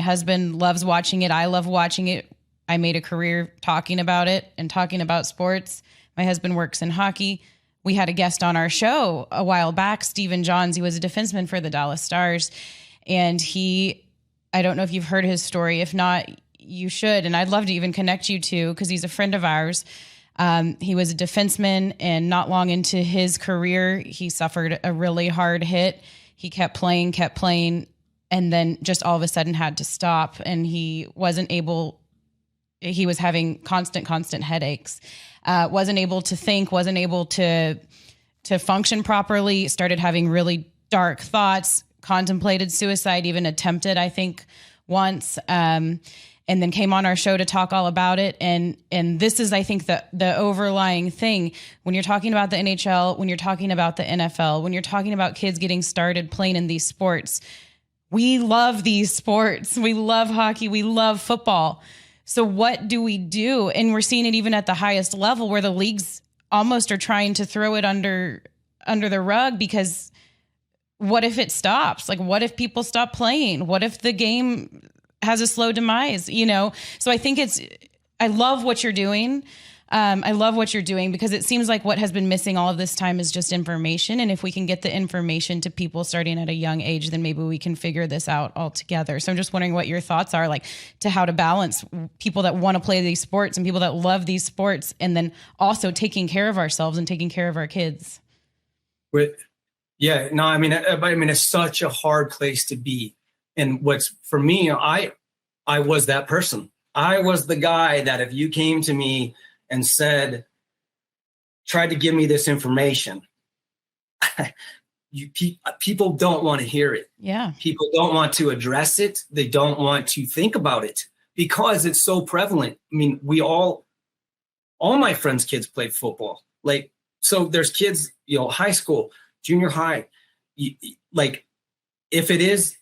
husband loves watching it. I love watching it. I made a career talking about it and talking about sports. My husband works in hockey. We had a guest on our show a while back, Steven Johns. He was a defenseman for the Dallas Stars. And I don't know if you've heard his story. If not, you should. And I'd love to even connect you to, because he's a friend of ours. He was a defenseman, and not long into his career, he suffered a really hard hit. He kept playing, and then just all of a sudden had to stop. And he was having constant headaches, wasn't able to think, wasn't able to function properly, started having really dark thoughts, contemplated suicide, even attempted, I think, once. And and then came on our show to talk all about it. And this is, I think, the overlying thing when you're talking about the NHL, when you're talking about the NFL, when you're talking about kids getting started playing in these sports. We love these sports. We love hockey. We love football. So what do we do? And we're seeing it even at the highest level where the leagues almost are trying to throw it under the rug, because what if it stops? Like, what if people stop playing? What if the game has a slow demise, you know? So I think I love what you're doing. I love what you're doing, because it seems like what has been missing all of this time is just information. And if we can get the information to people starting at a young age, then maybe we can figure this out all together. So I'm just wondering what your thoughts are, like, to how to balance people that want to play these sports and people that love these sports, and then also taking care of ourselves and taking care of our kids. Yeah, no, I mean, it's such a hard place to be. And what's, for me, I was that person. I was the guy that if you came to me and said, tried to give me this information, people don't want to hear it. Yeah. People don't want to address it. They don't want to think about it because it's so prevalent. I mean, all my friends' kids played football. Like, so there's kids, high school, junior high, like, if it is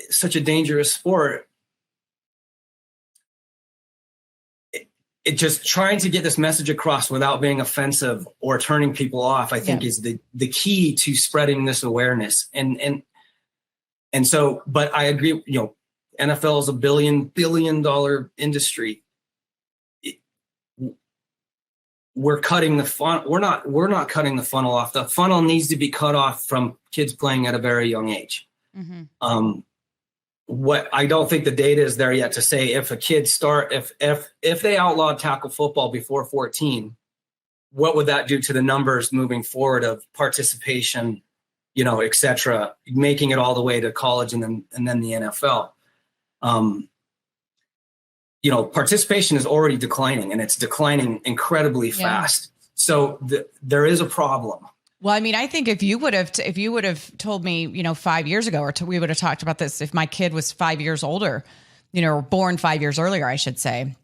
such a dangerous sport, it just trying to get this message across without being offensive or turning people off, I think is the key to spreading this awareness. And so, but I agree, NFL is $1 billion industry. We're cutting the fun. We're not cutting the funnel off. The funnel needs to be cut off from kids playing at a very young age. Mm-hmm. What I don't think the data is there yet to say if a kid if they outlawed tackle football before 14, what would that do to the numbers moving forward of participation, et cetera, making it all the way to college and then the NFL. Participation is already declining, and it's declining incredibly fast. So there is a problem. Well, I mean, I think if you would have told me, 5 years ago, or we would have talked about this, if my kid was 5 years older, or born 5 years earlier, I should say,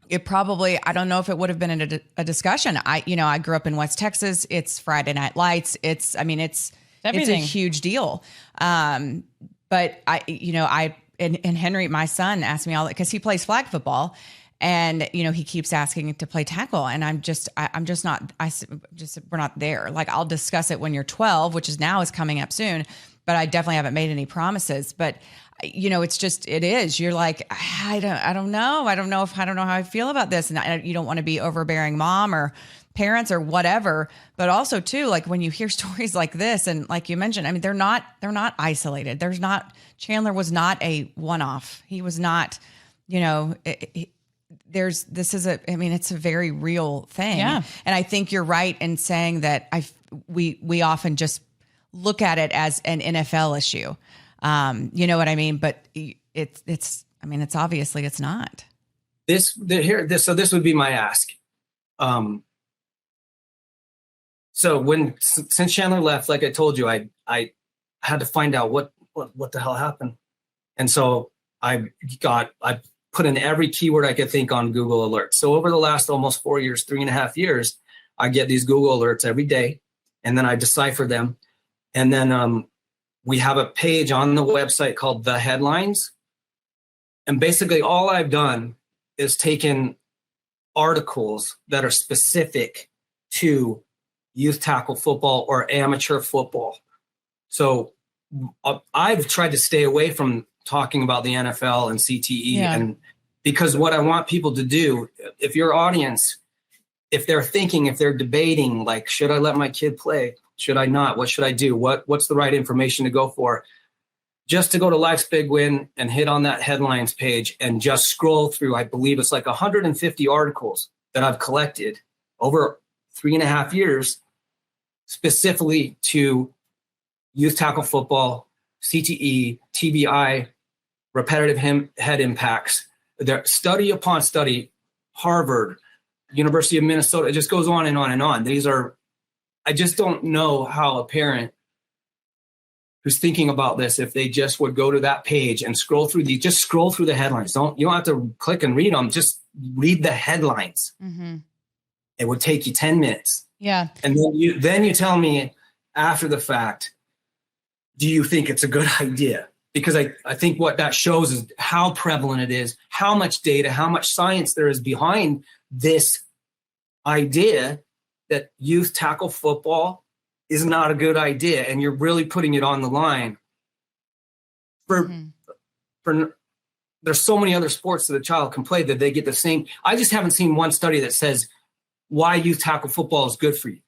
it probably, I don't know if it would have been a discussion. I grew up in West Texas. It's Friday Night Lights. It's everything. It's a huge deal. But and Henry, my son, asked me all that because he plays flag football. And, he keeps asking to play tackle, and we're not there. Like, I'll discuss it when you're 12, which is coming up soon, but I definitely haven't made any promises. But, it is, you're like, I don't know how I feel about this. And you don't want to be overbearing mom or parents or whatever, but also too, like, when you hear stories like this, and like you mentioned, I mean, they're not isolated. Chandler was not a one-off. He was not, it's a very real thing. Yeah. And I think you're right in saying that we often just look at it as an NFL issue. You know what I mean? But it's obviously it's not. So this would be my ask. So since Chandler left, like I told you, I had to find out what the hell happened. And so I put in every keyword I could think on Google Alerts. So over the last almost 4 years, 3.5 years, I get these Google Alerts every day, and then I decipher them. And then we have a page on the website called The Headlines. And basically all I've done is taken articles that are specific to youth tackle football or amateur football. So I've tried to stay away from talking about the NFL and CTE, and because what I want people to do, if your audience, if they're debating, like, should I let my kid play? Should I not? What should I do? What's the right information to go for? Just to go to Life's Big Win and hit on that headlines page and just scroll through, I believe it's like 150 articles that I've collected over 3.5 years, specifically to youth tackle football, CTE, TBI, repetitive head impacts. There, study upon study, Harvard, University of Minnesota, it just goes on and on and on. I just don't know how a parent who's thinking about this, if they just would go to that page and scroll through the headlines. You don't have to click and read them. Just read the headlines. Mm-hmm. It would take you 10 minutes. Yeah. And then you tell me after the fact, do you think it's a good idea? Because I think what that shows is how prevalent it is, how much data, how much science there is behind this idea that youth tackle football is not a good idea, and you're really putting it on the line. For there's so many other sports that a child can play that they get the same. I just haven't seen one study that says why youth tackle football is good for you.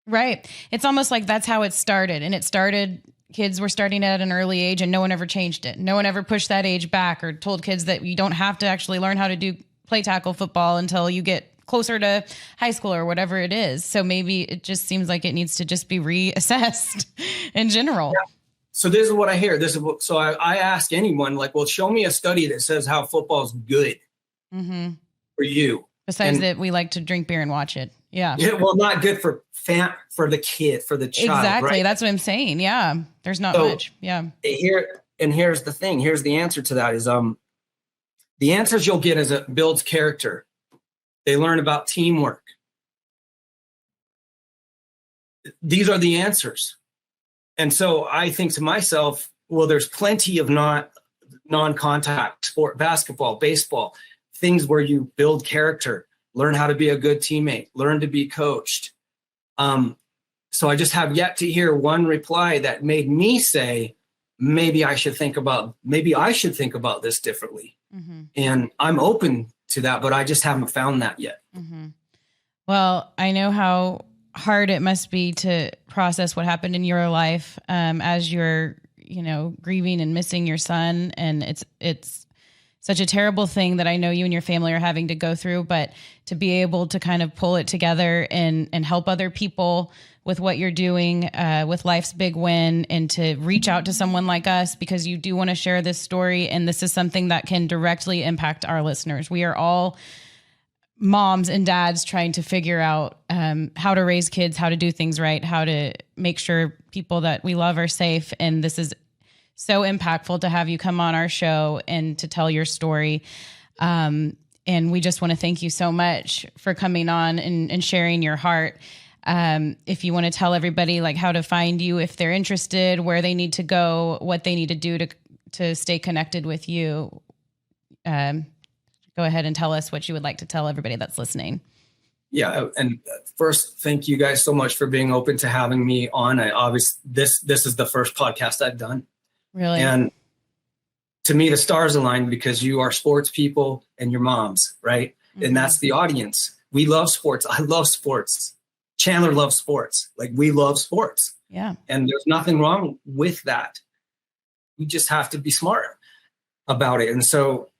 Right. It's almost like that's how it started. And it started, kids were starting at an early age and no one ever changed it. No one ever pushed that age back or told kids that you don't have to actually learn how to play tackle football until you get closer to high school or whatever it is. So maybe it just seems like it needs to just be reassessed in general. Yeah. So this is what I hear. So I ask anyone, like, well, show me a study that says how football is good for you. Besides that, we like to drink beer and watch it. Yeah. Well, not good for the kid, for the child. Exactly. Right? That's what I'm saying. Yeah. There's not much. Yeah. Here's the thing. Here's the answer to that is the answers you'll get is it builds character. They learn about teamwork. These are the answers. And so I think to myself, well, there's plenty of non-contact sport, basketball, baseball, things where you build character, learn how to be a good teammate, learn to be coached. So I just have yet to hear one reply that made me say, maybe I should think about this differently. Mm-hmm. And I'm open to that, but I just haven't found that yet. Mm-hmm. Well, I know how hard it must be to process what happened in your life as you're, grieving and missing your son. And it's such a terrible thing that I know you and your family are having to go through, but to be able to kind of pull it together and help other people with what you're doing with Life's Big Win, and to reach out to someone like us because you do want to share this story. And this is something that can directly impact our listeners. We are all moms and dads trying to figure out how to raise kids, how to do things right, how to make sure people that we love are safe. And this is so impactful to have you come on our show and to tell your story. And we just want to thank you so much for coming on and sharing your heart. If you want to tell everybody like how to find you, if they're interested, where they need to go, what they need to do to stay connected with you, go ahead and tell us what you would like to tell everybody that's listening. Yeah. And first, thank you guys so much for being open to having me on. This is the first podcast I've done. Really? And to me, the stars aligned because you are sports people and your moms, right? Mm-hmm. And that's the audience. We love sports. I love sports. Chandler loves sports. Like, we love sports. Yeah. And there's nothing wrong with that. We just have to be smart about it. And so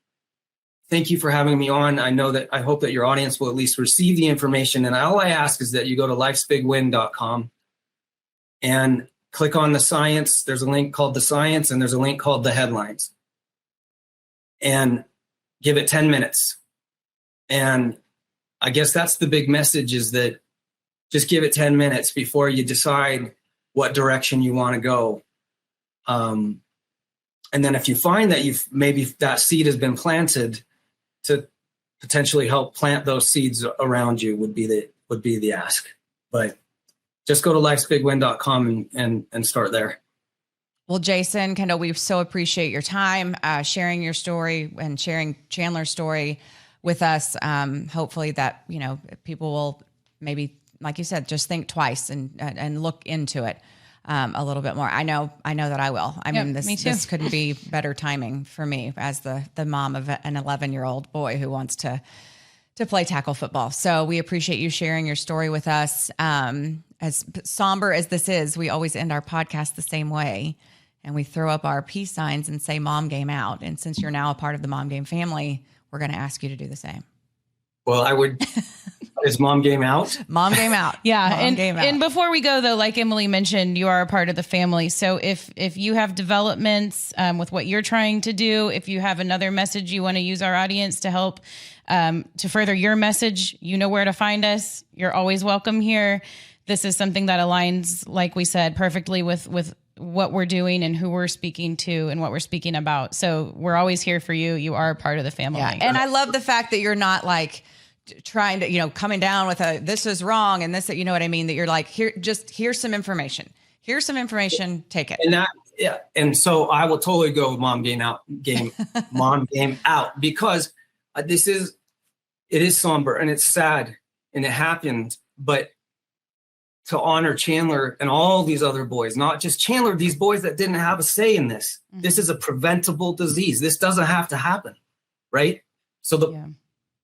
thank you for having me on. I hope that your audience will at least receive the information. And all I ask is that you go to lifesbigwin.com and click on the science. There's a link called the science, and there's a link called the headlines. And give it 10 minutes. And I guess that's the big message, is that just give it 10 minutes before you decide what direction you want to go. And then if you find that maybe that seed has been planted, to potentially help plant those seeds around you would be the ask. But just go to lifesbigwin.com and start there. Well, Jason, Kendall, we so appreciate your time, sharing your story and sharing Chandler's story with us. Hopefully that, people will maybe, like you said, just think twice and look into it a little bit more. I know that I will. I mean, this couldn't be better timing for me as the mom of an 11-year-old boy who wants to play tackle football. So we appreciate you sharing your story with us. As somber as this is, we always end our podcast the same way, and we throw up our peace signs and say "Mom Game Out." And since you're now a part of the Mom Game family, we're going to ask you to do the same. Well, I would. Is Mom Game Out? Mom Game Out. Yeah. And before we go, though, like Emily mentioned, you are a part of the family. So if you have developments with what you're trying to do, if you have another message you want to use our audience to help to further your message, you know where to find us. You're always welcome here. This is something that aligns, like we said, perfectly with what we're doing and who we're speaking to and what we're speaking about. So we're always here for you. You are a part of the family. Yeah. And I love the fact that you're not like trying to, coming down with this is wrong and this, you know what I mean? That you're like, here's some information. Here's some information. Take it. And so I will totally go with mom game out, mom game out, because it is somber and it's sad and it happened, but to honor Chandler and all these other boys, not just Chandler, these boys that didn't have a say in this. Mm-hmm. This is a preventable disease. This doesn't have to happen. Right. So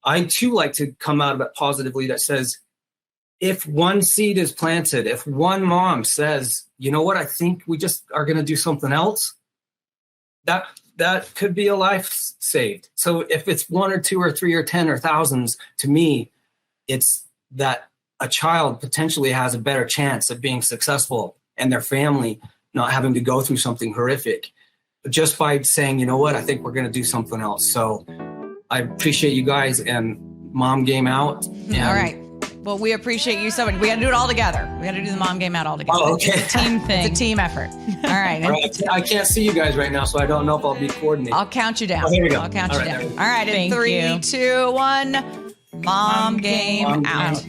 I too like to come out of it positively that says, if one seed is planted, if one mom says, you know what, I think we just are going to do something else, that could be a life saved. So if it's 1 or 2 or 3 or 10 or thousands, to me, it's that a child potentially has a better chance of being successful and their family not having to go through something horrific just by saying, you know what, I think we're going to do something else. So I appreciate you guys, and mom game out. All right. Well, we appreciate you so much. We got to do it all together. We got to do the mom game out all together. Oh, okay. It's a team thing. It's a team effort. All right. All right. I can't see you guys right now, so I don't know if I'll be coordinated. I'll count you down. Oh, here we go. I'll count you down. All right. In 3, 2, 1. Mom game out.